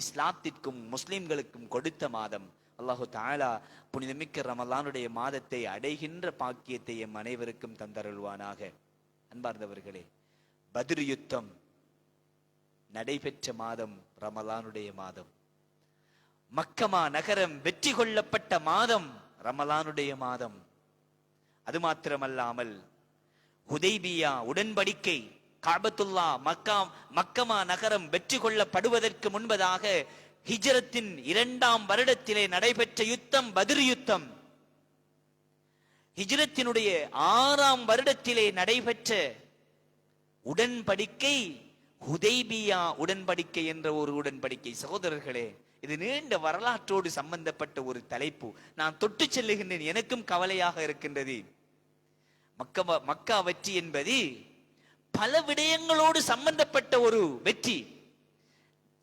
இஸ்லாத்திற்கும் முஸ்லிம்களுக்கும் கொடுத்த மாதம். அல்லாஹு தஆலா புனிதமிக்க ரமலானுடைய மாதத்தை அடைகின்ற பாக்கியத்தை எம் அனைவருக்கும் தந்தருள்வானாக. அன்பார்ந்தவர்களே, பத்ர் யுத்தம் நடைபெற்ற மாதம் ரமலானுடைய மாதம். மக்கமா நகரம் வெற்றி கொள்ளப்பட்ட மாதம் ரமலானுடைய மாதம். அது மாத்திரமல்லாமல் ஹுதைபியா உடன்படிக்கை, காபத்துல்லா மக்கமா நகரம் வெற்றி கொள்ளப்படுவதற்கு முன்பதாக ஹிஜ்ரத்தின் 2ஆம் வருடத்திலே நடைபெற்ற யுத்தம் பத்ர் யுத்தம். ஹிஜ்ரத்தினுடைய 6ஆம் வருடத்திலே நடைபெற்ற உடன்படிக்கை ஹுதைபியா உடன்படிக்கை என்ற ஒரு உடன்படிக்கை. சகோதரர்களே, இது நீண்ட வரலாற்றோடு சம்பந்தப்பட்ட ஒரு தலைப்பு. நான் தொட்டு செல்லுகின்றேன், எனக்கும் கவலையாக இருக்கின்றது. மக்கா வெற்றி என்பது பல விடயங்களோடு சம்பந்தப்பட்ட ஒரு வெற்றி.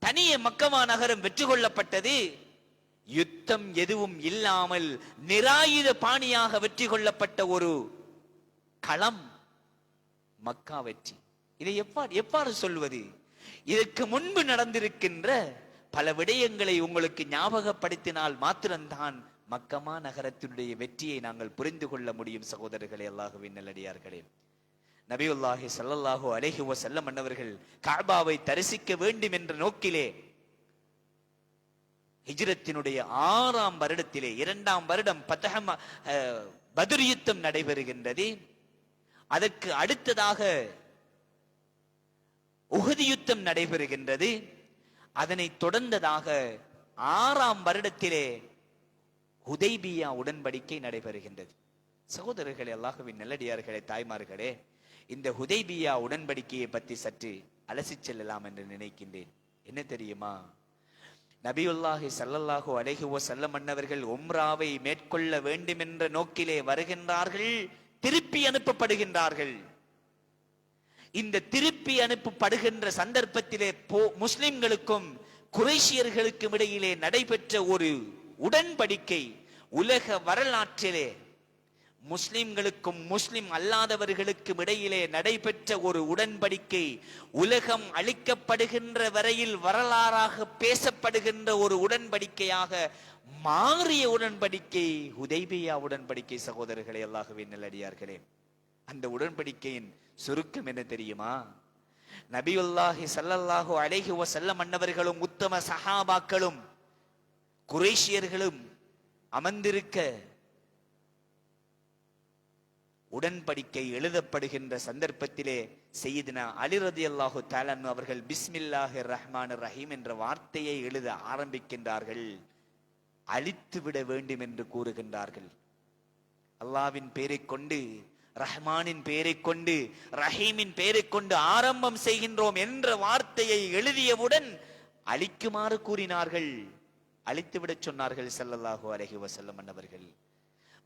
தனியே மக்கமா நகரம் வெற்றி கொள்ளப்பட்டது யுத்தம் எதுவும் இல்லாமல் நிராயுத பாணியாக வெற்றி கொள்ளப்பட்ட ஒரு களம் மக்கா வெற்றி. இதை எவ்வாறு சொல்வது? இதற்கு முன்பு நடந்திருக்கின்ற பல விடயங்களை உங்களுக்கு ஞாபகப்படுத்தினால் மாத்திரம்தான் மக்கமா நகரத்தினுடைய வெற்றியை நாங்கள் புரிந்து கொள்ள முடியும். சகோதரர்களே, அல்லாஹ்வின் நல்லடியார்களே, நபியுல்லாஹி ஸல்லல்லாஹு அலைஹி வஸல்லம் அன்னவர்கள் கஅபாவை தரிசிக்க வேண்டும் என்ற நோக்கிலே ஹிஜ்ரத்தினுடைய 6ஆம் வருடத்திலே 2ஆம் வருடம் பத்ர் யுத்தம் நடைபெறுகின்றது. அதற்கு அடுத்ததாக உஹது யுத்தம் நடைபெறுகின்றது. அதனை தொடர்ந்ததாக 6ஆம் வருடத்திலே ஹுதைபியா உடன்படிக்கை நடைபெறுகின்றது. சகோதரர்களே, அல்லாஹ்வின் நல்லடியார்களே, தாய்மார்களே, இந்த ஹுதைபியா உடன்படிக்கையை பற்றி சற்று அலசி செல்லலாம் என்று நினைக்கின்றேன். என்ன தெரியுமா? நபியுல்லாஹி ஸல்லல்லாஹு அலைஹி வஸல்லம் அன்னவர்கள் உம்ராவை மேற்கொள்ள வேண்டும் என்ற நோக்கிலே வருகின்றார்கள், திருப்பி அனுப்பப்படுகின்றார்கள். இந்த திருப்பி அனுப்பப்படுகின்ற சந்தர்ப்பத்திலே முஸ்லிம்களுக்கும் குறைஷியர்களுக்கும் இடையிலே நடைபெற்ற ஒரு உடன்படிக்கை உலக வரலாற்றிலே முஸ்லிம்களுக்கும் முஸ்லிம் அல்லாதவர்களுக்கும் இடையிலே நடைபெற்ற ஒரு உடன்படிக்கை உலகம் அளிக்கப்படுகின்ற வரையில் வரலாறாக பேசப்படுகின்ற ஒரு உடன்படிக்கையாக மாறிய உடன்படிக்கை ஹுதைபியா உடன்படிக்கை. சகோதரர்களே, அல்லாஹ்வின் நல்லடியார்களே, அந்த உடன்படிக்கையின் சுருக்கம் என்ன தெரியுமா? நபியுல்லாஹி ஸல்லல்லாஹு அலைஹி வஸல்லம் அன்னவர்களும் உத்தம சஹாபாக்களும் குறைஷியர்களும் அமர்ந்திருக்க உடன்படிக்கை எழுதப்படுகின்ற சந்தர்ப்பத்திலே சையதுனா அலி ரலியல்லாஹு தஆலா அவர்கள் பிஸ்மில்லாஹிர் ரஹ்மானிர் ரஹீம் என்ற வார்த்தையை எழுத ஆரம்பிக்கின்றார்கள். அழித்து விட வேண்டும் என்று கூறுகின்றார்கள். அல்லாஹ்வின் பெயரை கொண்டு, ரஹ்மானின் பெயரை கொண்டு, ரஹீமின் பெயரை கொண்டு ஆரம்பம் செய்கின்றோம் என்ற வார்த்தையை எழுதியவுடன் அழிக்குமாறு கூறினார்கள். அழித்து விட சொன்னார்கள் ஸல்லல்லாஹு அலைஹி வஸல்லம் அன்னவர்கள்.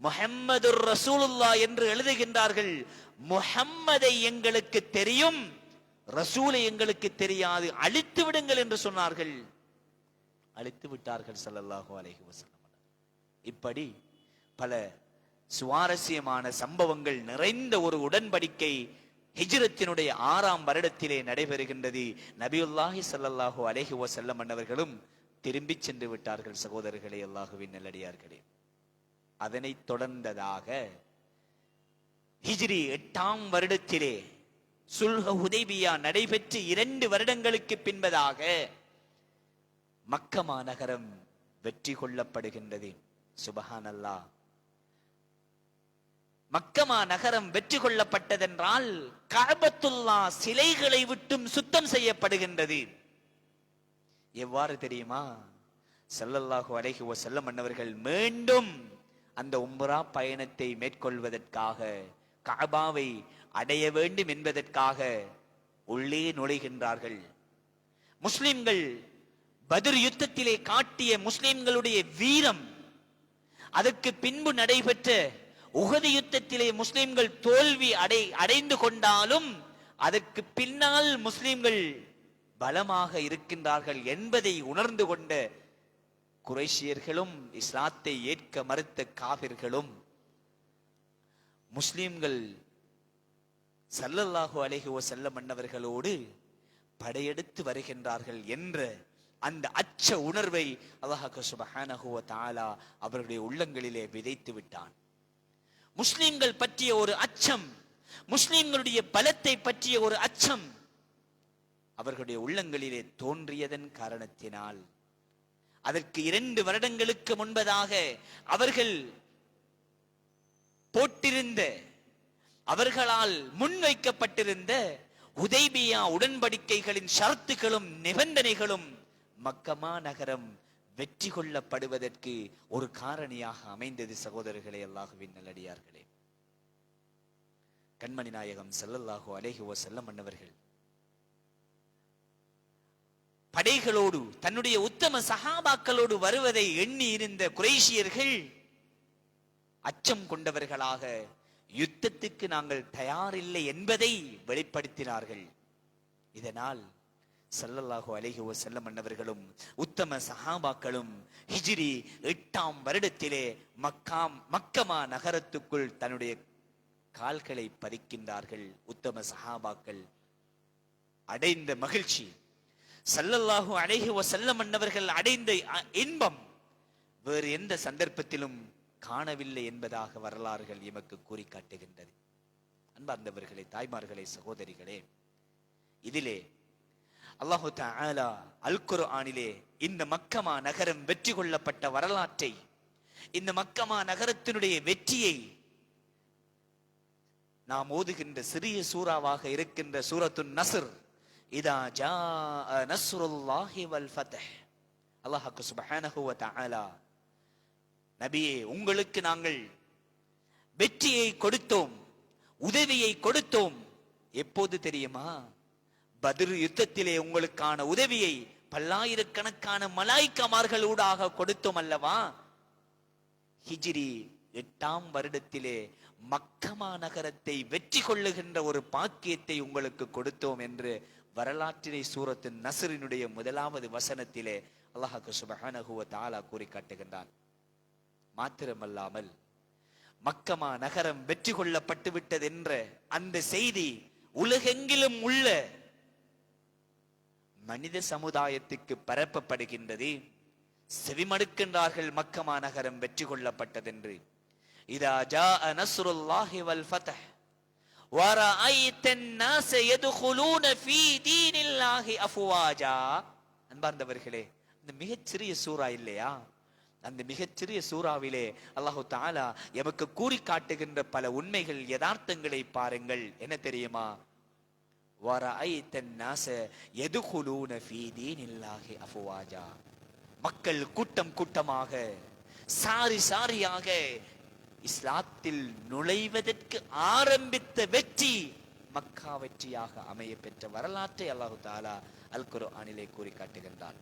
முஹம்மதுர் ரசூலுல்லாஹ் என்று எழுதுகின்றார்கள். முஹம்மதை எங்களுக்கு தெரியும், ரசூலை எங்களுக்கு தெரியாது, அழித்து விடுங்கள் என்று சொன்னார்கள். அழித்து விட்டார்கள் ஸல்லல்லாஹு அலைஹி வஸல்லம். இப்படி பல சுவாரஸ்யமான சம்பவங்கள் நிறைந்த ஒரு உடன்படிக்கை ஹிஜ்ரத்தினுடைய 6ஆம் வருடத்திலே நடைபெறுகின்றது. நபியுல்லாஹி ஸல்லல்லாஹு அலைஹி வஸல்லம் அன்னவர்களும் திரும்பி சென்று விட்டார்கள். சகோதரர்களே, அல்லாஹ்வின் நல்லடியார்களே, அதனை தொடர்ந்ததாக ஹிஜ்ரி 8ஆம் வருடத்திலே சுல்ஹ் ஹுதைபியா நடைபெற்று 2 வருடங்களுக்கு பின்பதாக மக்கமா நகரம் வெற்றி கொள்ளப்படுகின்றது. சுபஹானல்லாஹ். மக்கமா நகரம் வெற்றி கொள்ளப்பட்டதென்றால் கஅபத்துல்லா சிலைகளை விட்டும் சுத்தம் செய்யப்படுகின்றது. எவ்வாறு தெரியுமா? ஸல்லல்லாஹு அலைஹி வஸல்லம் அன்னவர்கள் மீண்டும் அந்த உம்ரா பயணத்தை மேற்கொள்வதற்காக, கஅபாவை அடைய வேண்டும் என்பதற்காக உள்ளே நுழைகின்றார்கள். முஸ்லிம்கள் பத்ர் யுத்தத்திலே காட்டிய முஸ்லிம்களுடைய வீரம், அதற்கு பின்பு நடைபெற்ற உஹது யுத்தத்திலே முஸ்லிம்கள் தோல்வி அடைந்து கொண்டாலும் அதற்கு பின்னால் முஸ்லிம்கள் பலமாக இருக்கின்றார்கள் என்பதை உணர்ந்து கொண்ட குறைஷியர்களும் இஸ்லாத்தை ஏற்க மறுத்த காபிர்களும் முஸ்லிம்கள் ஸல்லல்லாஹு அலைஹி வஸல்லம் மன்னவர்களோடு படையெடுத்து வருகின்றார்கள் என்ற அந்த அச்ச உணர்வை அல்லாஹ் சுப்ஹானஹு வ தஆலா அவருடைய உள்ளங்களிலே விதைத்து விட்டான். முஸ்லிம்கள் பற்றிய ஒரு அச்சம், முஸ்லிம்களுடைய பலத்தை பற்றிய ஒரு அச்சம் அவர்களுடைய உள்ளங்களிலே தோன்றியதன் காரணத்தினால் அதற்கு 2 வருடங்களுக்கு முன்பதாக அவர்கள் போட்டிருந்த, அவர்களால் முன்வைக்கப்பட்டிருந்த ஹுதைபியா உடன்படிக்கைகளின் ஷரத்துகளும் நிபந்தனைகளும் மக்கமா நகரம் வெற்றி கொள்ளப்படுவதற்கு ஒரு காரணியாக அமைந்தது. சகோதரர்களே, அல்லாஹுவின் நல்லடியார்களே, கண்மணி நாயகம் ஸல்லல்லாஹு அலைஹி வஸல்லம் அன்னவர்கள் படைகளோடு தன்னுடைய உத்தம சஹாபாக்களோடு வருவதை எண்ணி இருந்த குறைஷியர்கள் அச்சம் கொண்டவர்களாக யுத்தத்துக்கு நாங்கள் தயாரில்லை என்பதை வெளிப்படுத்தினார்கள். இதனால் ஸல்லல்லாஹு அலைஹி வஸல்லம் அன்னவர்களும் உத்தம சஹாபாக்களும் ஹிஜ்ரி 8ஆம் வருடத்திலே மக்கமா நகரத்துக்குள் தன்னுடைய கால்களை பதிக்கின்றார்கள். உத்தம சஹாபாக்கள் அடைந்த மகிழ்ச்சி, ஸல்லல்லாஹு அலைஹி வஸல்லம் அன்னவர்கள் அடைந்த இன்பம் வேறு எந்த சந்தர்ப்பத்திலும் காணவில்லை என்பதாக வரலாறுகள் எமக்கு கூறி காட்டுகின்றது. அன்பார்ந்தவர்களே, தாய்மார்களே, சகோதரிகளே, இதிலே அல்லாஹு தஆலா அல் குர்ஆனிலே இந்த மக்கமா நகரம் வெற்றி கொள்ளப்பட்ட வரலாற்றை, இந்த மக்கமா நகரத்தினுடைய வெற்றியை நாம் ஓதுகின்ற சிறிய சூறாவாக இருக்கின்ற சூரத்துன் நஸ்ர், இதா ஜாஅ நஸ்ருல்லாஹி வல் ஃபத்ஹ், அல்லாஹ் சுப்ஹானஹு வ தஆலா நபியே, உங்களுக்கு நாங்கள் வெற்றியை கொடுத்தோம், உதவியை கொடுத்தோம். எப்போது தெரியுமா? பத்ர் யுத்தத்திலே உங்களுக்கான உதவியை பல்லாயிரக்கணக்கான மலாய்க்கமார்களூடாக கொடுத்தோம் அல்லவா? ஹிஜ்ரி 8ஆம் வருடத்திலே மக்கமா நகரத்தை வெற்றி கொள்ளுகின்ற ஒரு பாக்கியத்தை உங்களுக்கு கொடுத்தோம் என்று வரலாற்றினை சூரத்து நஸ்ரினுடைய 1வது வசனத்திலே அல்லாஹ் சுப்ஹானஹு வ தஆலா கூறி காட்டுகின்றான். மாத்திரமல்லாமல் மக்கமா நகரம் வெற்றி கொள்ளப்பட்டு விட்டது என்ற அந்த செய்தி உலகெங்கிலும் உள்ள மனித சமுதாயத்துக்கு பரப்பப்படுகின்றது. செவிமடுக்கின்றார்கள் மக்கமா நகரம் வெற்றி கொள்ளப்பட்டதென்று. இதா ஜாஅ நஸ்ருல்லாஹி வல் ஃபத்ஹ் வரஅய்தன் நாஸ யதுகுலூன ஃபீ தீனில்லாஹி அஃப்வாஜா. அன்பார்ந்தவர்களே, இந்த மிகச்சிறிய சூரா இல்லையா? அந்த மிகச்சிறிய சூறாவிலே அல்லாஹு தஆலா எமக்கு கூறி காட்டுகின்ற பல உண்மைகள், யதார்த்தங்களை பாருங்கள். என்ன தெரியுமா? வரஅய்தன் நாஸ யதுகுலூன ஃபீ தீனில்லாஹி அஃப்வாஜா. மக்கள் கூட்டம் கூட்டமாக, சாரி சாரியாக இஸ்லாத்தில் நுழைவதற்கு ஆரம்பித்த வெற்றி மக்கா வெற்றியாக அமைய பெற்ற வரலாற்றை அல்லாஹு தஆலா அல் குர்ஆனிலே கூறி காட்டுகின்றான்.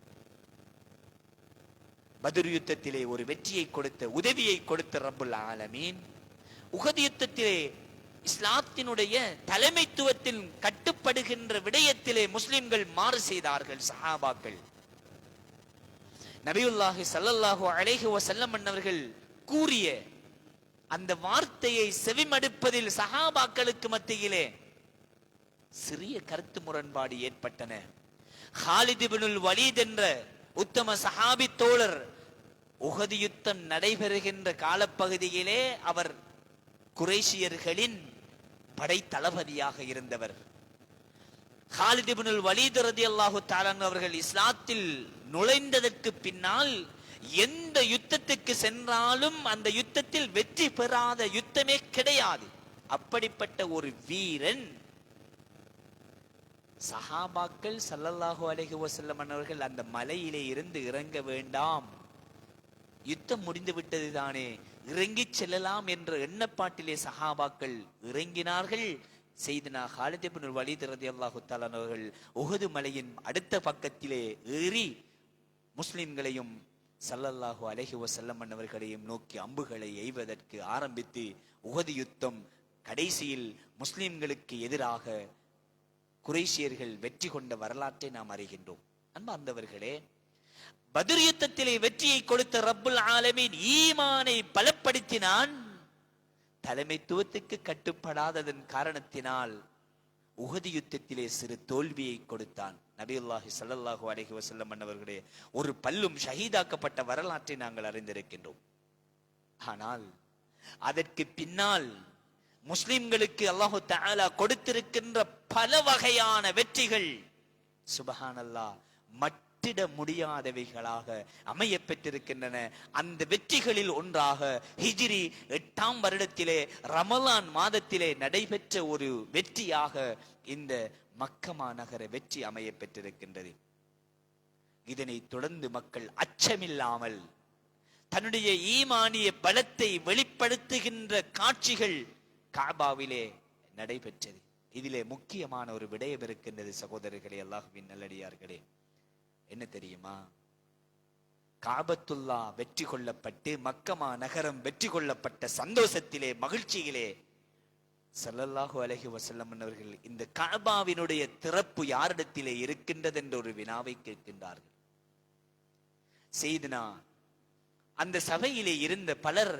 பத்ர் யுத்தத்திலே ஒரு வெற்றியை கொடுத்த, உதவியை கொடுத்த ரப்புல் ஆலமீன் உஹது யுத்தத்திலே இஸ்லாத்தினுடைய தலைமைத்துவத்தில் கட்டுப்படுகின்ற விடயத்திலே முஸ்லிம்கள் மாறு செய்தார்கள். சஹாபாக்கள் நபியுல்லாஹி ஸல்லல்லாஹு அலைஹி வஸல்லம் அன்னவர்கள் கூறிய அந்த வார்த்தையை செவிமடுப்பதில் சஹாபாக்களுக்கு மத்தியிலே சிறிய கருத்து முரண்பாடு ஏற்பட்டன. ஹாலித் இப்னுல் வலீத் என்ற உத்தம சஹாபி தோழர் உஹது யுத்தம் நடைபெறுகின்ற காலப்பகுதியிலே அவர் குறைஷியர்களின் படை தளபதியாக இருந்தவர். ஹாலித் இப்னுல் வலீத் ரலியல்லாஹு தஆலா அவர்கள் இஸ்லாத்தில் நுழைந்ததற்கு பின்னால் எந்த யுத்தத்துக்கு சென்றாலும் அந்த யுத்தத்தில் வெற்றி பெறாத யுத்தமே கிடையாது. அப்படிப்பட்ட ஒரு வீரன் சஹாபாக்கள் ஸல்லல்லாஹு அலைஹி வஸல்லம் அவர்கள் அந்த மலையிலே இருந்து இறங்க வேண்டாம் யுத்தம் முடிந்து விட்டது தானே, இறங்கி செல்லலாம் என்ற எண்ணப்பாட்டிலே சஹாபாக்கள் இறங்கினார்கள். செய்தனா காலித் இப்னு வலீத் ரலியல்லாஹு தஆலா அவர்கள் உஹது மலையின் அடுத்த பக்கத்திலே ஏறி முஸ்லிம்களையும் ஸல்லல்லாஹு அலைஹி வஸல்லம் அவர்களையும் நோக்கி அம்புகளை எய்வதற்கு ஆரம்பித்து உஹது யுத்தம் கடைசியில் முஸ்லிம்களுக்கு எதிராக குறைஷியர்கள் வெற்றி கொண்ட வரலாற்றை நாம் அறிகின்றோம். அன்பார்ந்தவர்களே, பத்ர் யுத்தத்திலே வெற்றியை கொடுத்த ரப்புல் ஆலமீன் ஈமானை பலப்படுத்தினான். தலைமைத்துவத்துக்கு கட்டுப்படாததன் காரணத்தினால் உஹது யுத்தத்திலே சிறு தோல்வியை கொடுத்தான். நபியுல்லாஹி ஸல்லல்லாஹு அலைஹி வஸல்லம் அவர்களே ஒரு பல்லும் ஷஹீதாக்கப்பட்ட வரலாற்றை நாங்கள் அறிந்திருக்கின்றோம். ஆனால் அதற்கு பின்னால் முஸ்லிம்களுக்கு அல்லாஹு தஆலா கொடுத்திருக்கின்ற பல வகையான வெற்றிகள் சுப்ஹானல்லாஹ் மட்டிட முடியாதவைகளாக அமைய பெற்றிருக்கின்றன. அந்த வெற்றிகளில் ஒன்றாக ஹிஜ்ரி 8ஆம் வருடத்திலே ரமலான் மாதத்திலே நடைபெற்ற ஒரு வெற்றியாக இந்த மக்கமா நகர வெற்றி அமைய பெற்றிருக்கின்றது. இதனை தொடர்ந்து மக்கள் அச்சமில்லாமல் தன்னுடைய ஈமானிய பலத்தை வெளிப்படுத்துகின்ற காட்சிகள் காபாவிலே நடைபெற்றது. இதிலே முக்கியமான ஒரு விடயம் இருக்கின்றது சகோதரர்களே, அல்லாஹ்வின் நல்லடியார்களே. என்ன தெரியுமா? காபத்துல்லா வெற்றி கொள்ளப்பட்டு மக்கமா நகரம் வெற்றி கொள்ளப்பட்ட சந்தோஷத்திலே மகிழ்ச்சியிலே ஸல்லல்லாஹு அலைஹி வஸல்லம் அவர்கள் இந்த காபாவினுடைய திறப்பு யாரிடத்திலே இருக்கின்றது என்ற ஒரு வினாவை கேட்கின்றார்கள். செய்தனா அந்த சபையிலே இருந்த பலர்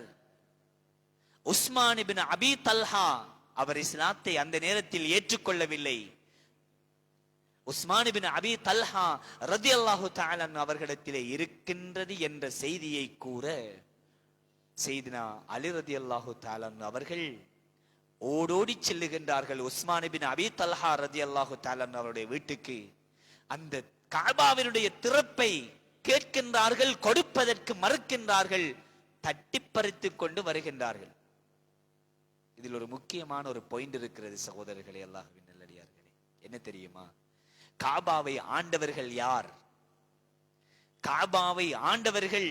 உஸ்மான் இப்னு அபீ தல்ஹா அவர் இஸ்லாத்தை அந்த நேரத்தில் ஏற்றுக்கொள்ளவில்லை. உஸ்மான் இப்னு அபீ தல்ஹா ரலியல்லாஹு தஆலா அவர்களிடத்திலே இருக்கின்றது என்ற செய்தியை கூற செய்தனா அலி ரலியல்லாஹு தஆலா அவர்கள் ஓடோடி செல்லுகின்றார்கள் உஸ்மான் இப்னு அபீ தல்ஹா ரலியல்லாஹு தஆலா அவருடைய வீட்டுக்கு. அந்த காபாவினுடைய திறப்பை கேட்கின்றார்கள், கொடுப்பதற்கு மறுக்கின்றார்கள், தட்டி பறித்துக் கொண்டு வருகின்றார்கள். இதில் ஒரு முக்கியமான ஒரு பாயிண்ட் இருக்கிறது சகோதரர்களே, அல்லாஹ்வின் நல்லடியார்களே. என்ன தெரியுமா? காபாவை ஆண்டவர்கள் யார்? காபாவை ஆண்டவர்கள்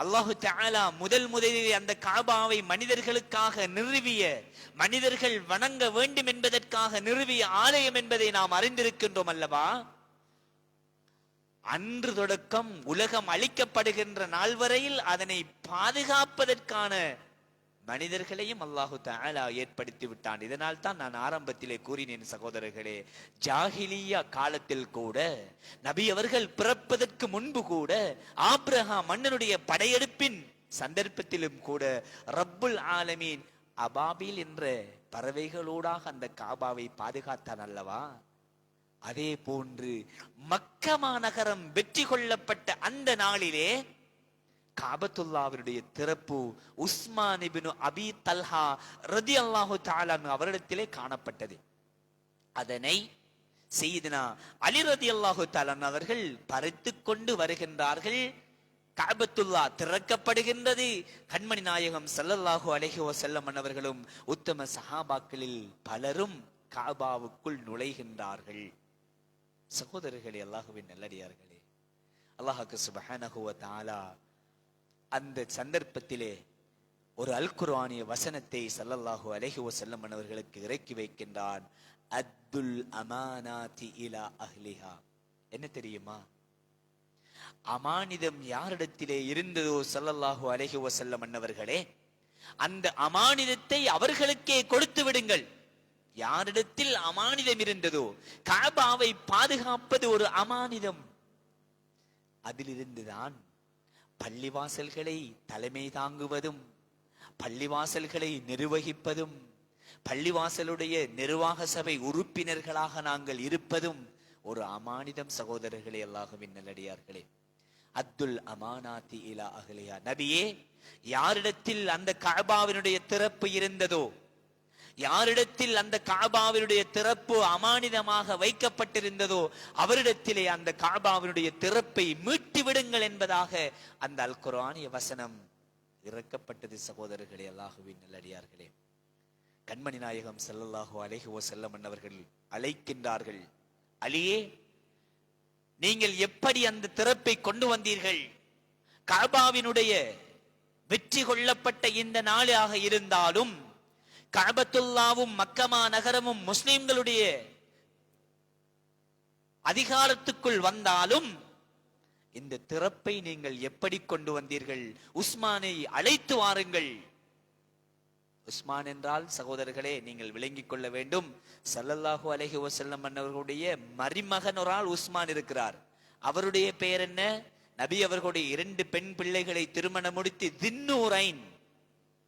அல்லாஹு தஆலா முதலில் அந்த காபாவை மனிதர்களுக்காக நிறுவிய, மனிதர்கள் வணங்க வேண்டும் என்பதற்காக நிறுவிய ஆலயம் என்பதை நாம் அறிந்திருக்கின்றோம் அல்லவா? அன்று தொடக்கம் உலகம் அழிக்கப்படுகின்ற நாள் வரையில் அதனை பாதுகாப்பதற்கான மனிதர்களையும் அல்லாஹு தஆலா ஏற்படுத்தி விட்டான். இதனால் தான் நான் ஆரம்பத்திலே கூறினேன் சகோதரர்களே, ஜாஹிலியா காலத்தில் கூட நபி அவர்கள் பிறப்பதற்கு முன்பு கூட ஆபிரகாம் மன்னனுடைய படையெடுப்பின் சந்தர்ப்பத்திலும் கூட ரப்புல் ஆலமீன் அபாபில் என்ற பறவைகளோடாக அந்த காபாவை பாதுகாத்தான் அல்லவா? அதே போன்று மக்கமா நகரம் வெற்றி கொள்ளப்பட்ட அந்த நாளிலே காபத்துல்லாவினுடைய திறப்பு உஸ்மான் இப்னு அபீ தல்ஹா ரலியல்லாஹு தஆலா அவரிடத்திலே காணப்பட்டது. அதனை சையதுனா அலி ரலியல்லாஹு தஆலா அவர்கள் பறித்துக் கொண்டு வருகின்றார்கள். காபத்துல்லா திறக்கப்படுகின்றது. கண்மணி நாயகம் ஸல்லல்லாஹு அலைஹி வஸல்லம் அவர்களும் உத்தம சஹாபாக்களில் பலரும் காபாவுக்குள் நுழைகின்றார்கள். சகோதரர்களே, அல்லாஹ்வின் நல்லடியார்களே, அல்லாஹ் சுப்ஹானஹு வ தஆலா அந்த சந்தர்ப்பத்திலே ஒரு அல் குர்ஆனிய வசனத்தை ஸல்லல்லாஹு அலைஹி வஸல்லம் அவர்களுக்கு இறக்கி வைக்கின்றான். அத்துல் அமானாதி இலா அஹ்லிஹா. என்ன தெரியுமா? அமானிதம் யாரிடத்திலே இருந்ததோ ஸல்லல்லாஹு அலைஹி வஸல்லம் அவர்களே, அந்த அமானிதத்தை அவர்களுக்கே கொடுத்து விடுங்கள். யாரிடத்தில் அமானிதம் இருந்ததோ, காபாவை பாதுகாப்பது ஒரு அமானிதம். அதிலிருந்துதான் பள்ளிவாசல்களை தலைமை தாங்குவதும், பள்ளிவாசல்களை நிர்வகிப்பதும், பள்ளிவாசலுடைய நிர்வாக சபை உறுப்பினர்களாக நாங்கள் இருப்பதும் ஒரு அமானிதம் சகோதரர்களே, அல்லாஹ்வின் நல்லடியார்களே. அத்துல் அமானாத்தி இலா அஹ்லிஹா. நபியே, யாரிடத்தில் அந்த கஅபாவினுடைய திறப்பு இருந்ததோ, யாரிடத்தில் அந்த கஅபாவினுடைய திறப்பு அமானிதமாக வைக்கப்பட்டிருந்ததோ அவரிடத்திலே அந்த கஅபாவினுடைய திறப்பை மீட்டு விடுங்கள் என்பதாக அந்த அல் குர்ஆனிய வசனம் இறக்கப்பட்டது. சகோதரர்களே, அல்லாஹ்வின் நல்லடியார்களே, கண்மணி நாயகம் ஸல்லல்லாஹு அலைஹி வஸல்லம் அவர்கள் அழைக்கின்றார்கள், அலியே, நீங்கள் எப்படி அந்த திறப்பை கொண்டு வந்தீர்கள்? கஅபாவினுடைய வெற்றி கொள்ளப்பட்ட இந்த நாளாக இருந்தாலும், கஅபத்துல்லாவும் மக்கமா நகரமும் முஸ்லிம்களுடைய அதிகாரத்துக்குள் வந்தாலும், இந்த திறப்பை நீங்கள் எப்படி கொண்டு வந்தீர்கள்? உஸ்மானை அழைத்து வாருங்கள். உஸ்மான் என்றால் சகோதரர்களே நீங்கள் விளங்கிக் கொள்ள வேண்டும், ஸல்லல்லாஹு அலைஹி வஸல்லம் அவர்களுடைய மருமகன் ஒரு ஆள் உஸ்மான் இருக்கிறார். அவருடைய பெயர் என்ன? நபி அவர்களுடைய 2 பெண் பிள்ளைகளை திருமணம் முடித்து தின்னூரைன்,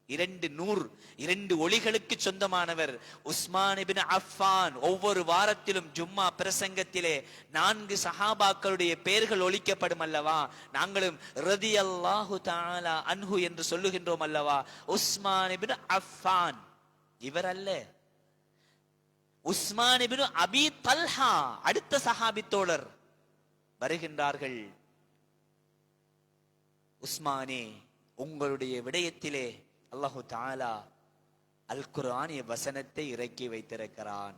2 ஒளிகளுக்கு சொந்தமானவர் உஸ்மான் இப்னு அஃபான். ஒவ்வொரு வாரத்திலும் ஜும்மா பிரசங்கத்திலே 4 சஹாபாக்களுடைய பெயர்கள் ஒலிக்கப்படும் அல்லவா? நாங்களும் ரதியல்லாஹு தஆலா அன்ஹு என்று சொல்லுகின்றோம் அல்லவா? உஸ்மான் இப்னு அஃபான் இவர் அல்ல, உஸ்மான் இப்னு அபி தல்ஹா அடுத்த சஹாபி தோழர் வருகின்றார்கள். உஸ்மானே, உங்களுடைய விடயத்திலே அல்லாஹு தஆலா அல் குர்ஆனிய வசனத்தை இறக்கி வைத்திருக்கிறான்.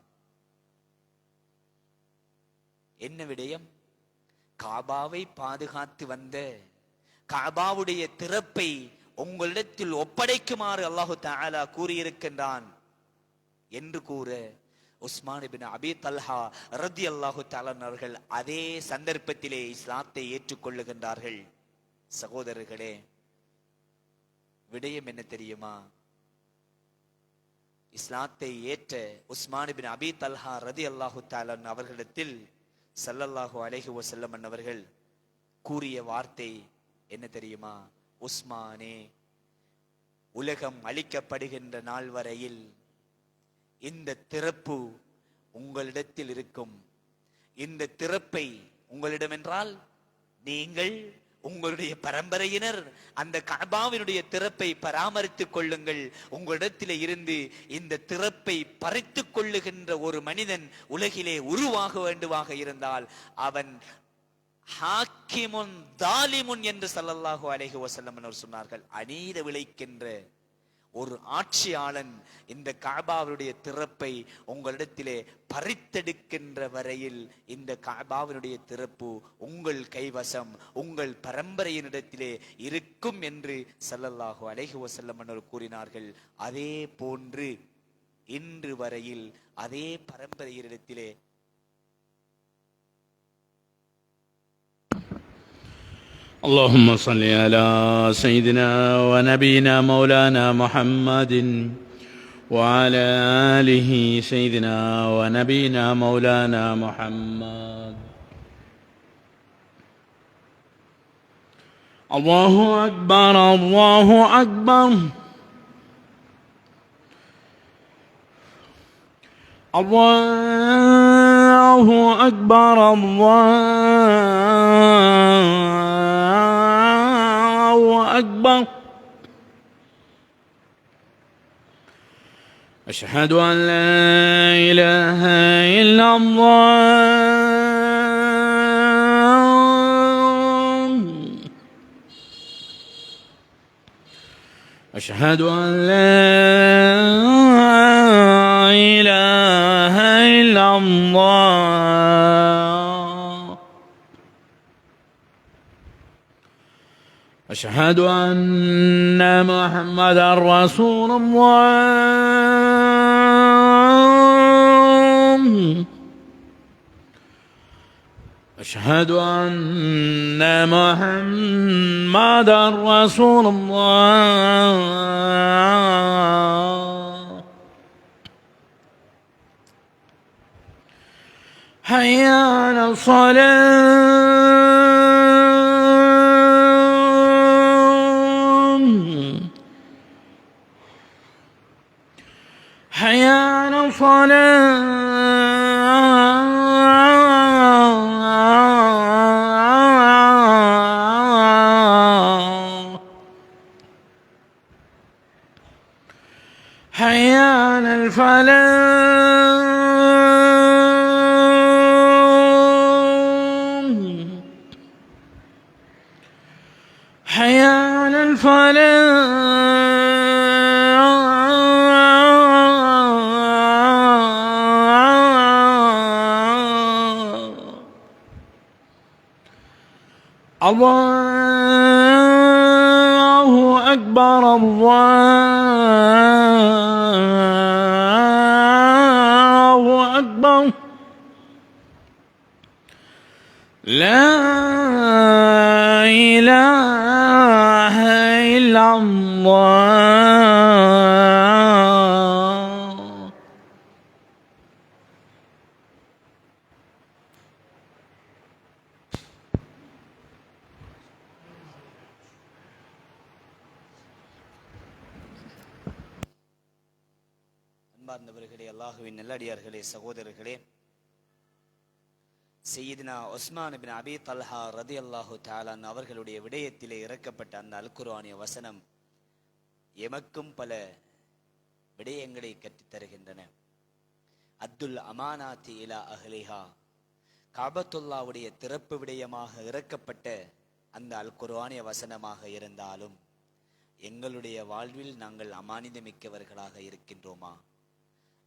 என்ன விடயம்? காபாவை பாதுகாத்து வந்த, காபாவுடைய திறப்பை உங்களிடத்தில் ஒப்படைக்குமாறு அல்லாஹு தஆலா கூறியிருக்கின்றான் என்று கூற, உஸ்மான் இப்னு அபி தல்ஹா ரலியல்லாஹு தஆலா அவர்கள் அதே சந்தர்ப்பத்திலே இஸ்லாத்தை ஏற்றுக்கொள்ளுகின்றார்கள். சகோதரர்களே, விடயம் என்ன தெரியுமா? இஸ்லாத்தை ஏற்ற உஸ்மான் இப்னு அபி தல்ஹா ரலியல்லாஹு தஆலா அவர்களிடத்தில் ஸல்லல்லாஹு அலைஹி வஸல்லம் அவர்கள் கூறிய வார்த்தை என்ன தெரியுமா? உஸ்மானே, உலகம் அழிக்கப்படுகின்ற நாள் வரையில் இந்த திறப்பு உங்களிடத்தில் இருக்கும். இந்த திறப்பை உங்களிடம் என்றால் நீங்கள், உங்களுடைய பரம்பரையினர் அந்த கஅபாவினுடைய திறப்பை பராமரித்துக் கொள்ளுங்கள். உங்களிடத்திலே இருந்து இந்த திறப்பை பறித்துக் கொள்ளுகின்ற ஒரு மனிதன் உலகிலே உருவாக வேண்டுமாக இருந்தால் அவன் ஹாக்கிமுன் தாலிமுன் என்று ஸல்லல்லாஹு அலைஹி வஸல்லம் அவர்கள் சொன்னார்கள். அநீதி விளைக்கின்ற ஒரு ஆட்சியாளன் இந்த கஅபாவுடைய திறப்பை உங்களிடத்திலே பறித்தெடுக்கின்ற வரையில் இந்த கஅபாவினுடைய திறப்பு உங்கள் கைவசம், உங்கள் பரம்பரையினிடத்திலே இருக்கும் என்று ஸல்லல்லாஹு அலைஹி வஸல்லம் அவர்கள் கூறினார்கள். அதே போன்று இன்று வரையில் அதே பரம்பரையினிடத்திலே اللهم صل على سيدنا ونبينا مولانا محمد وعلى آله سيدنا ونبينا مولانا محمد. الله أكبر الله أكبر الله أكبر الله أكبر. أشهد أن لا إله إلا الله. أشهد أن لا إله إلا الله. أشهد أن محمدا رسول الله. أشهد أن محمدا رسول الله. حي على الصلاة. حي على الصلاة. حي على الفلاح. حي على الفلاح. الله أكبر الله أكبر لا إله إلا الله. அன்பார்ந்தவர்களே, அல்லாஹுவின் நல்லடியார்களே, சகோதரர்களே, சையதுனா உஸ்மான் பின் அபி தல்ஹா ரலியல்லாஹு தஆலா அவர்களுடைய விடயத்திலே இறக்கப்பட்ட அந்த அல் குர்ஆனிய வசனம் எமக்கும் பல விடயங்களை கற்றுத் தருகின்றன. அத்துல் அமானாத்தி இலா அஹ்லிஹா, காபத்துல்லாவுடைய திறப்பு விடயமாக இறக்கப்பட்ட அந்த அல் குர்ஆனிய வசனமாக இருந்தாலும் எங்களுடைய வாழ்வில் நாங்கள் அமானிதமிக்கவர்களாக இருக்கின்றோமா?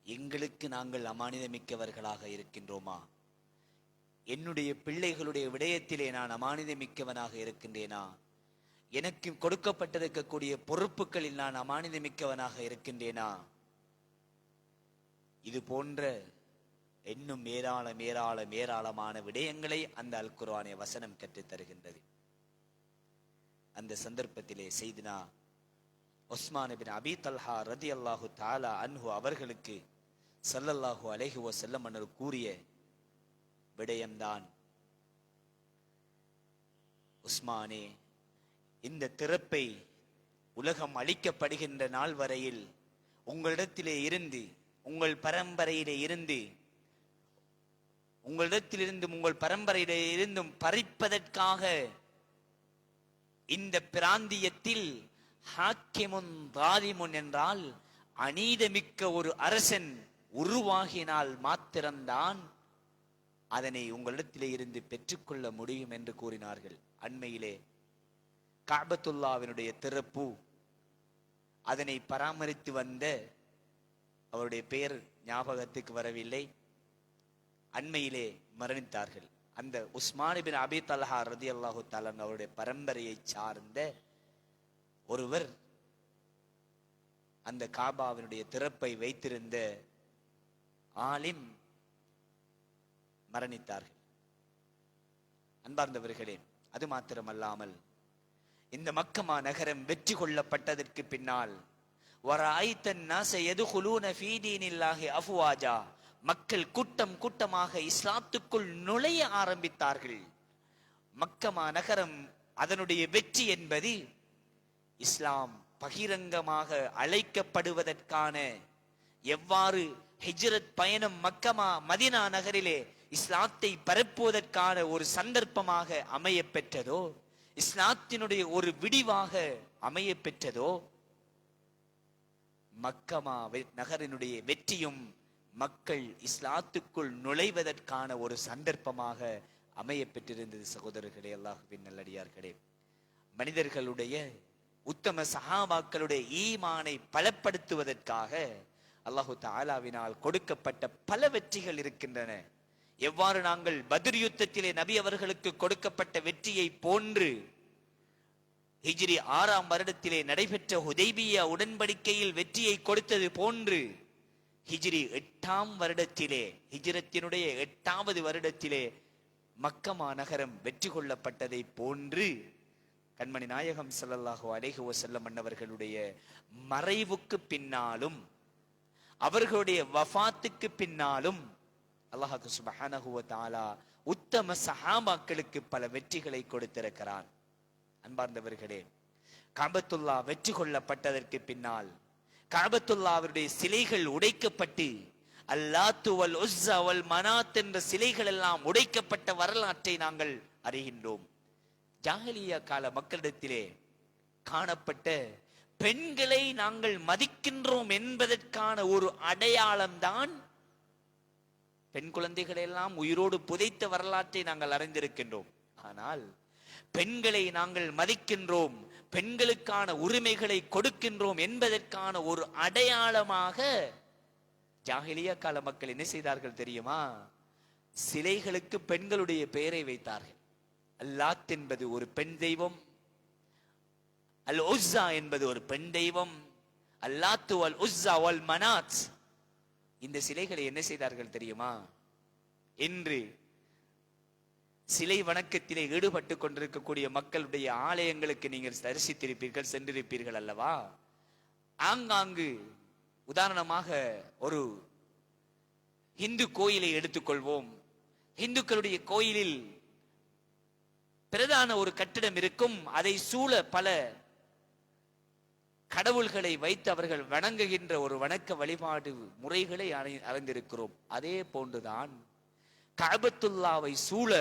எங்களுக்கு நாங்கள் அமானிதமிக்கவர்களாக இருக்கின்றோமா? என்னுடைய பிள்ளைகளுடைய விடயத்திலே நான் அமானிதமிக்கவனாக இருக்கின்றேனா? எனக்கு கொடுக்கப்பட்டிருக்கக்கூடிய பொறுப்புகளில் நான் அமானிதமிக்கவனாக இருக்கின்றேனா? இது போன்ற இன்னும் ஏராளமான விடயங்களை அந்த அல் குர்ஆனிய வசனம் கற்றுத் தருகின்றது. அந்த சந்தர்ப்பத்திலே செய்தினா உஸ்மான் பின் அபி தல்ஹா ரலியல்லாஹு தஆலா அன்ஹு அவர்களுக்கு ஸல்லல்லாஹு அலைஹி வஸல்லம் அவர்கள் கூறிய விடயம்தான், உஸ்மானே, இந்த திறப்பை உலகம் அளிக்கப்படுகின்ற நாள் வரையில் உங்களிடத்திலே இருந்து, உங்கள் பரம்பரையிலே இருந்து, உங்களிடத்திலிருந்தும் உங்கள் பரம்பரையிலே இருந்தும் பறிப்பதற்காக இந்த பிராந்தியத்தில் ஹாக்கிமுன் தாலிமுன் என்றால் அநீதமிக்க ஒரு அரசன் உருவாகினால் மாத்திரம்தான் அதனை உங்களிடத்திலே இருந்து பெற்றுக்கொள்ள முடியும் என்று கூறினார்கள். அண்மையிலே கஅபத்துல்லாவினுடைய திறப்பு, அதனை பராமரித்து வந்த அவருடைய பெயர் ஞாபகத்துக்கு வரவில்லை, அண்மையிலே மரணித்தார்கள். அந்த உஸ்மான் பின் அபி தல்ஹா ரலியல்லாஹு தஆலா அவருடைய பரம்பரையை சார்ந்த ஒருவர் அந்த காபாவினுடைய திறப்பை வைத்திருந்த ஆலிம் மரணித்தார்கள். அன்பார்ந்தவர்களே, அது மாத்திரமல்லாமல் இந்த மக்கமா நகரம் வெற்றி கொள்ளப்பட்டதற்கு பின்னால் மக்கள் கூட்டம் கூட்டமாக இஸ்லாத்துக்குள் நுழைய ஆரம்பித்தார்கள். மக்கமா நகரம் அதனுடைய வெற்றி என்பது இஸ்லாம் பகிரங்கமாக அழைக்கப்படுவதற்கான, எவ்வாறு ஹிஜ்ரத் பயணம் மக்கமா மதீனா நகரிலே இஸ்லாத்தை பரப்புவதற்கான ஒரு சந்தர்ப்பமாக அமைய பெற்றதோ, இஸ்லாத்தினுடைய ஒரு விடிவாக அமைய பெற்றதோ, மக்கமா நகரினுடைய வெற்றியும் மக்கள் இஸ்லாத்துக்குள் நுழைவதற்கான ஒரு சந்தர்ப்பமாக அமைய பெற்றிருந்தது. சகோதரர்களே, அல்லாஹ்வின் நல்லடியார்களே, மனிதர்களுடைய உத்தம சஹாபாக்களுடைய ஈமானை பலப்படுத்துவதற்காக அல்லாஹு தஆலாவினால் கொடுக்கப்பட்ட பல வெற்றிகள் இருக்கின்றன. எவ்வாறு நாங்கள் பத்ர் யுத்தத்திலே நபி அவர்களுக்கு கொடுக்கப்பட்ட வெற்றியை போன்று ஹிஜ்ரி 6ஆம் வருடத்திலே நடைபெற்ற ஹுதைபியா உடன்படிக்கையில் வெற்றியை கொடுத்தது போன்று ஹிஜ்ரி 8ஆம் வருடத்திலே, ஹிஜ்ரத்தினுடைய 8வது வருடத்திலே மக்கமா நகரம் வெற்றி கொள்ளப்பட்டதை போன்று கண்மணி நாயகம் ஸல்லல்லாஹு அலைஹி வஸல்லம் அன்னவர்களுடைய மறைவுக்கு பின்னாலும் அவர்களுடைய வஃபாத்துக்கு பின்னாலும் அல்லாஹ் சுப்ஹானஹு வ தஆலா உத்தம சஹாபாக்களுக்கு பல வெற்றிகளை கொடுத்திருக்கிறான். அன்பார்ந்தவர்களே, கஅபத்துல்லா வெற்றி கொள்ளப்பட்டதற்கு பின்னால் கஅபத்துல்லாவுடைய சிலைகள் உடைக்கப்பட்டு அல்லாத்து வல் உஸ்ஸா வல் மனாத் என்ற சிலைகள் எல்லாம் உடைக்கப்பட்ட வரலாற்றை நாங்கள் அறிகின்றோம். ஜாஹிலியா கால மக்களிடத்திலே காணப்பட்ட பெண்களை நாங்கள் மதிக்கின்றோம் என்பதற்கான ஒரு அடையாளம்தான் பெண் குழந்தைகளை எல்லாம் உயிரோடு புதைத்த வரலாற்றை நாங்கள் அறிந்திருக்கின்றோம். ஆனால் பெண்களை நாங்கள் மதிக்கின்றோம், பெண்களுக்கான உரிமைகளை கொடுக்கின்றோம் என்பதற்கான ஒரு அடையாளமாக ஜாஹிலியா கால மக்கள் என்ன செய்தார்கள் தெரியுமா? சிலைகளுக்கு பெண்களுடைய பெயரை வைத்தார்கள். அல்லாத் என்பது ஒரு பெண் தெய்வம், அல் உஸ்ஸா என்பது ஒரு பெண் தெய்வம். அல்லாத்து வல் உஸ்ஸா வல் மனாத், இந்த சிலைகளை என்ன செய்தார்கள் தெரியுமா? இன்று சிலை வணக்கத்திலே ஈடுபட்டு கொண்டிருக்கக்கூடிய மக்களுடைய ஆலயங்களுக்கு நீங்கள் தரிசித்திருப்பீர்கள், சென்றிருப்பீர்கள் அல்லவா? ஆங்காங்கு உதாரணமாக ஒரு இந்து கோயிலை எடுத்துக்கொள்வோம். இந்துக்களுடைய கோயிலில் பிரதான ஒரு கட்டிடம் இருக்கும். அதை சூழ பல கடவுள்களை வைத்து அவர்கள் வணங்குகின்ற ஒரு வணக்க வழிபாடு முறைகளை அறிந்திருக்கிறோம். அதே போன்றுதான் கஅபத்துல்லாவை சூழ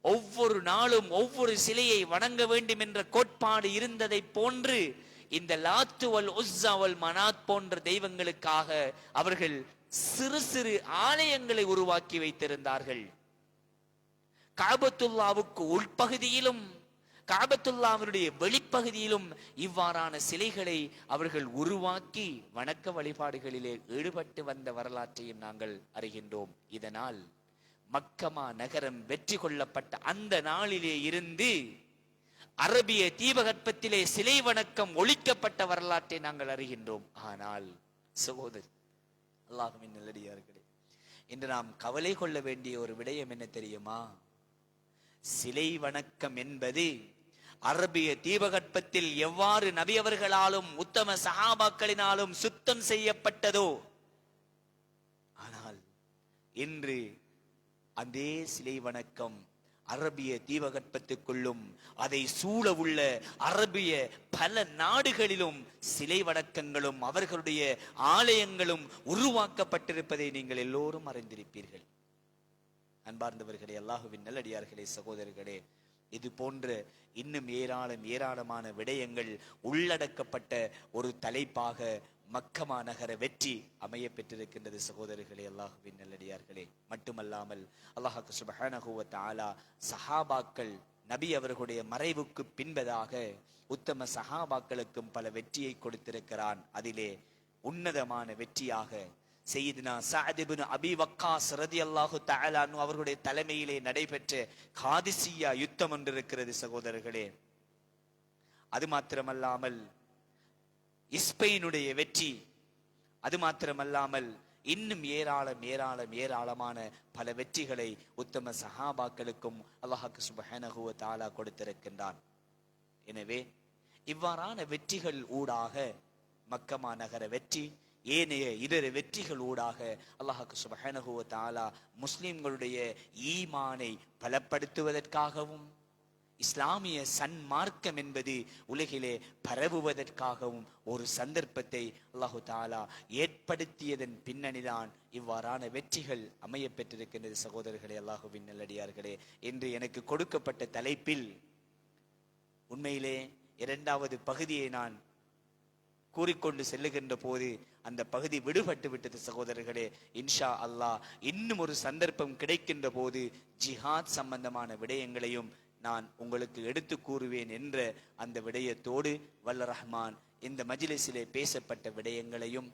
ஒவ்வொரு நாளும் ஒவ்வொரு சிலையை வணங்க வேண்டும் என்ற கோட்பாடு இருந்ததை போன்று இந்த லாத்து வல் உஸ்ஸா வல் மனாத் போன்ற தெய்வங்களுக்காக அவர்கள் சிறு சிறு ஆலயங்களை உருவாக்கி வைத்திருந்தார்கள். கஅபத்துல்லாவுக்கு உள்பகுதியிலும் கஅபத்துல்லாவினுடைய வெளிப்பகுதியிலும் இவ்வாறான சிலைகளை அவர்கள் உருவாக்கி வணக்க வழிபாடுகளிலே ஈடுபட்டு வந்த வரலாற்றையும் நாங்கள் அறிகின்றோம். இதனால் மக்கமா நகரம் வெற்றி கொள்ளப்பட்ட அந்த நாளிலே இருந்து அரபிய தீபகற்பத்திலே சிலை வணக்கம் ஒழிக்கப்பட்ட வரலாற்றை நாங்கள் அறிகின்றோம். ஆனால் சகோதரி, அல்லாஹ்வின் நல்லடியார்களே, இன்று நாம் கவலை கொள்ள வேண்டிய ஒரு விடயம் என்ன தெரியுமா? சிலை வணக்கம் என்பது அரபிய தீபகற்பத்தில் எவ்வாறு நபி அவர்களாலும் உத்தம சஹாபாக்களினாலும் சுத்தம் செய்யப்பட்டதோ, ஆனால் இன்று அதே சிலை வணக்கம் அரபிய தீபகற்பத்துக்குள்ளும் அதை சூழ உள்ள அரபிய பல நாடுகளிலும் சிலை வணக்கங்களும் அவர்களுடைய ஆலயங்களும் உருவாக்கப்பட்டிருப்பதை நீங்கள் எல்லோரும் அறிந்திருப்பீர்கள். அன்பார்ந்தவர்களே, அல்லாஹுவின் நல்லடியார்களே, சகோதரர்களே, இது போன்ற இன்னும் ஏராளமான விடயங்கள் உள்ளடக்கப்பட்ட ஒரு தலைப்பாக மக்கமா நகர வெற்றி அமைய பெற்றிருக்கின்றது. சகோதரர்களே, அல்லாஹுவின் நல்லடியார்களே, மட்டுமல்லாமல் அல்லாஹ் சுப்ஹானஹு வ தஆலா சஹாபாக்கள் நபி அவர்களுடைய மறைவுக்கு பின்பதாக உத்தம சஹாபாக்களுக்கும் பல வெற்றியை கொடுத்திருக்கிறான். அதிலே உன்னதமான வெற்றியாக சையதுனா சஅத் இப்னு அபி வக்காஸ் ரலியல்லாஹு தஆலா அன்ஹு அவர்களுடைய தலைமையிலே நடைபெற்ற காதிசியா யுத்தம் ஒன்று இருக்கிறது. சகோதரர்களே, அது மாத்திரமல்லாமல் ஸ்பெயினுடைய வெற்றி, அது மாத்திரமல்லாமல் இன்னும் ஏராளமான பல வெற்றிகளை உத்தம சஹாபாக்களுக்கும் அல்லாஹ் சுப்ஹானஹு வ தஆலா கொடுத்திருக்கின்றான். எனவே இவ்வாறான வெற்றிகள் ஊடாக மக்கமா நகர வெற்றி, ஏனைய இதர வெற்றிகள் ஊடாக அல்லாஹ் சுப்ஹானஹு வ தஆலா முஸ்லிம்களுடைய ஈமானை பலப்படுத்துவதற்காகவும் இஸ்லாமிய சன்மார்க்கம் என்பது உலகிலே பரவுவதற்காகவும் ஒரு சந்தர்ப்பத்தை அல்லாஹு தஆலா ஏற்படுத்தியதன் பின்னணிதான் இவ்வாறான வெற்றிகள் அமைய பெற்றிருக்கின்றது. சகோதரர்களே, அல்லாஹுவின் நல்லடியார்களே, இன்று எனக்கு கொடுக்கப்பட்ட தலைப்பில் உண்மையிலே இரண்டாவது பகுதியை நான் கூறிக்கொண்டு செல்லுகின்ற போது அந்த பகுதி விடுபட்டு விட்டது. சகோதரர்களே, இன்ஷா அல்லாஹ் இன்னும் ஒரு சந்தர்ப்பம் கிடைக்கின்ற போது ஜிஹாத் சம்பந்தமான விடயங்களையும் நான் உங்களுக்கு எடுத்து கூறுவேன் என்ற அந்த விடயத்தோடு வல்ல ரஹ்மான் இந்த மஜ்லிஸிலே பேசப்பட்ட விடயங்களையும்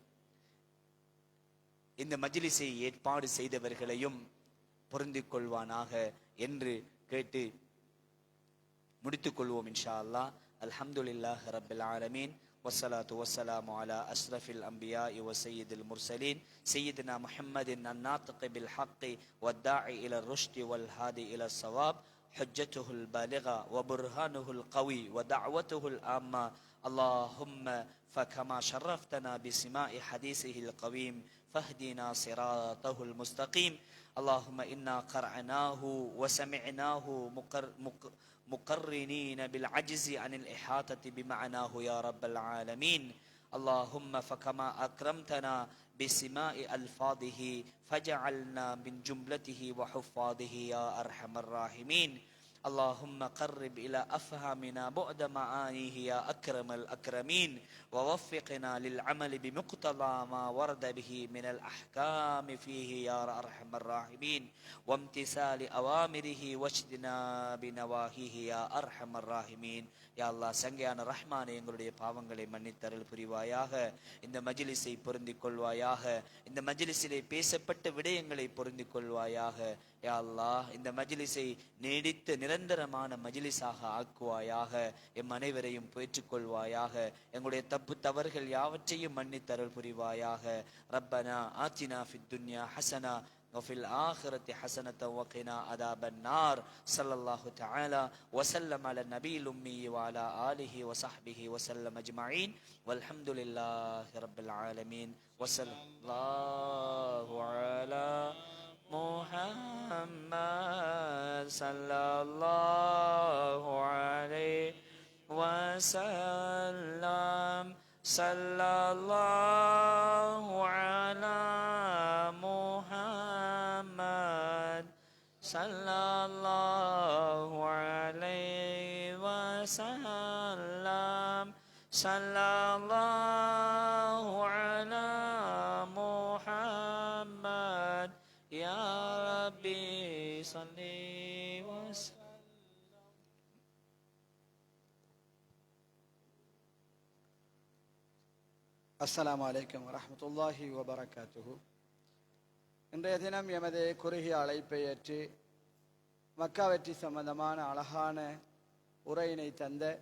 இந்த மஜ்லிஸை ஏற்பாடு செய்தவர்களையும் பொருந்திக் கொள்வானாக என்று கேட்டு முடித்துக் கொள்வோம். இன்ஷா அல்லாஹ். அல்ஹம்துலில்லாஹ் ரப்பில் ஆலமீன், والصلاة والسلام على أشرف الأنبياء وسيد المرسلين سيدنا محمد الناطق بالحق والداعي إلى الرشد والهادي إلى الصواب، حجته البالغة وبرهانه القوي ودعوته الآمة. اللهم فكما شرفتنا بسماع حديثه القويم فاهدنا صراطه المستقيم. اللهم إنا قرأناه وسمعناه مقرنين بالعجز عن الإحاطة بمعناه يا رب العالمين. اللهم فكما أكرمتنا بسماع ألفاظه فجعلنا من جملته وحفاظه يا أرحم الراحمين. اللهم قرب إلى أفهامنا بعد معانيه يا أكرم الأكرمين، ووفقنا للعمل بمقتضى ما ورد به من الأحكام فيه يا أرحم الراحمين، وامتثال أوامره واجتناب نواهيه يا أرحم الراحمين. யா அல்லாஹ், சங்கையான ரஹ்மானே, எங்களுடைய பாவங்களை மன்னித்தருள் புரிவாயாக. இந்த மஜ்லிஸை பொருந்திக் கொள்வாயாக. இந்த மஜ்லிஸிலே பேசப்பட்ட விடயங்களை பொருந்திக் கொள்வாயாக. யா அல்லாஹ், இந்த மஜ்லிஸை நீடித்த நிரந்தரமான மஜ்லிஸாக ஆக்குவாயாக. எம் அனைவரையும் ஏற்றுக்கொள்வாயாக. எங்களுடைய தப்பு தவறுகள் யாவற்றையும் மன்னித்தருள் புரிவாயாக. ரப்பனா ஆத்தினா ஃபித் துன்யா ஹஸனா وفي الآخرة حسنة وقنا عذاب النار. صلى الله تعالى وسلم على النبي الأمي وعلى آله وصحبه وسلم أجمعين والحمد لله رب العالمين. وصلى الله على محمد صلى الله عليه وسلم. صلى الله على محمد صلى الله عليه وسلم. صلى الله على محمد يا ربي صل وسلم. அஸ்ஸலாமு அலைக்கும் வரஹ்மத்துல்லாஹி வபரகாத்துஹு. இன்றைய தினம் எமது குறுகிய அழைப்பை ஏற்று மக்கா வெற்றி சம்பந்தமான அழகான உரையினை தந்த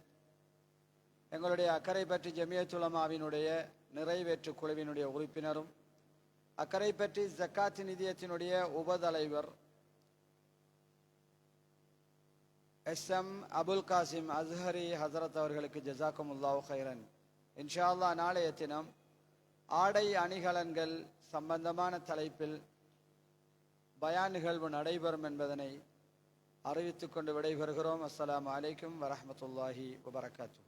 எங்களுடைய அக்கரைப்பற்றி ஜமியத் உலமாவினுடைய நிறைவேற்று குழுவினுடைய உறுப்பினரும் அக்கரைப்பற்றி ஜக்காத் நிதியத்தினுடைய உபதலைவர் எஸ்எம் அபுல் காசிம் அஸ்ஹரி ஹசரத் அவர்களுக்கு ஜஸாக்குமுல்லாஹு ஹைரன். இன்ஷா அல்லாஹ் நாளைய தினம் ஆடை அணிகலன்கள் சம்பந்தமான தலைப்பில் பயான் நிகழ்வு நடைபெறும் என்பதனை அறிவித்துக் கொண்டு விடைபெறுகிறோம். அஸ்ஸலாமு அலைக்கும் வரஹ்மத்துல்லாஹி வபரகாத்துஹு.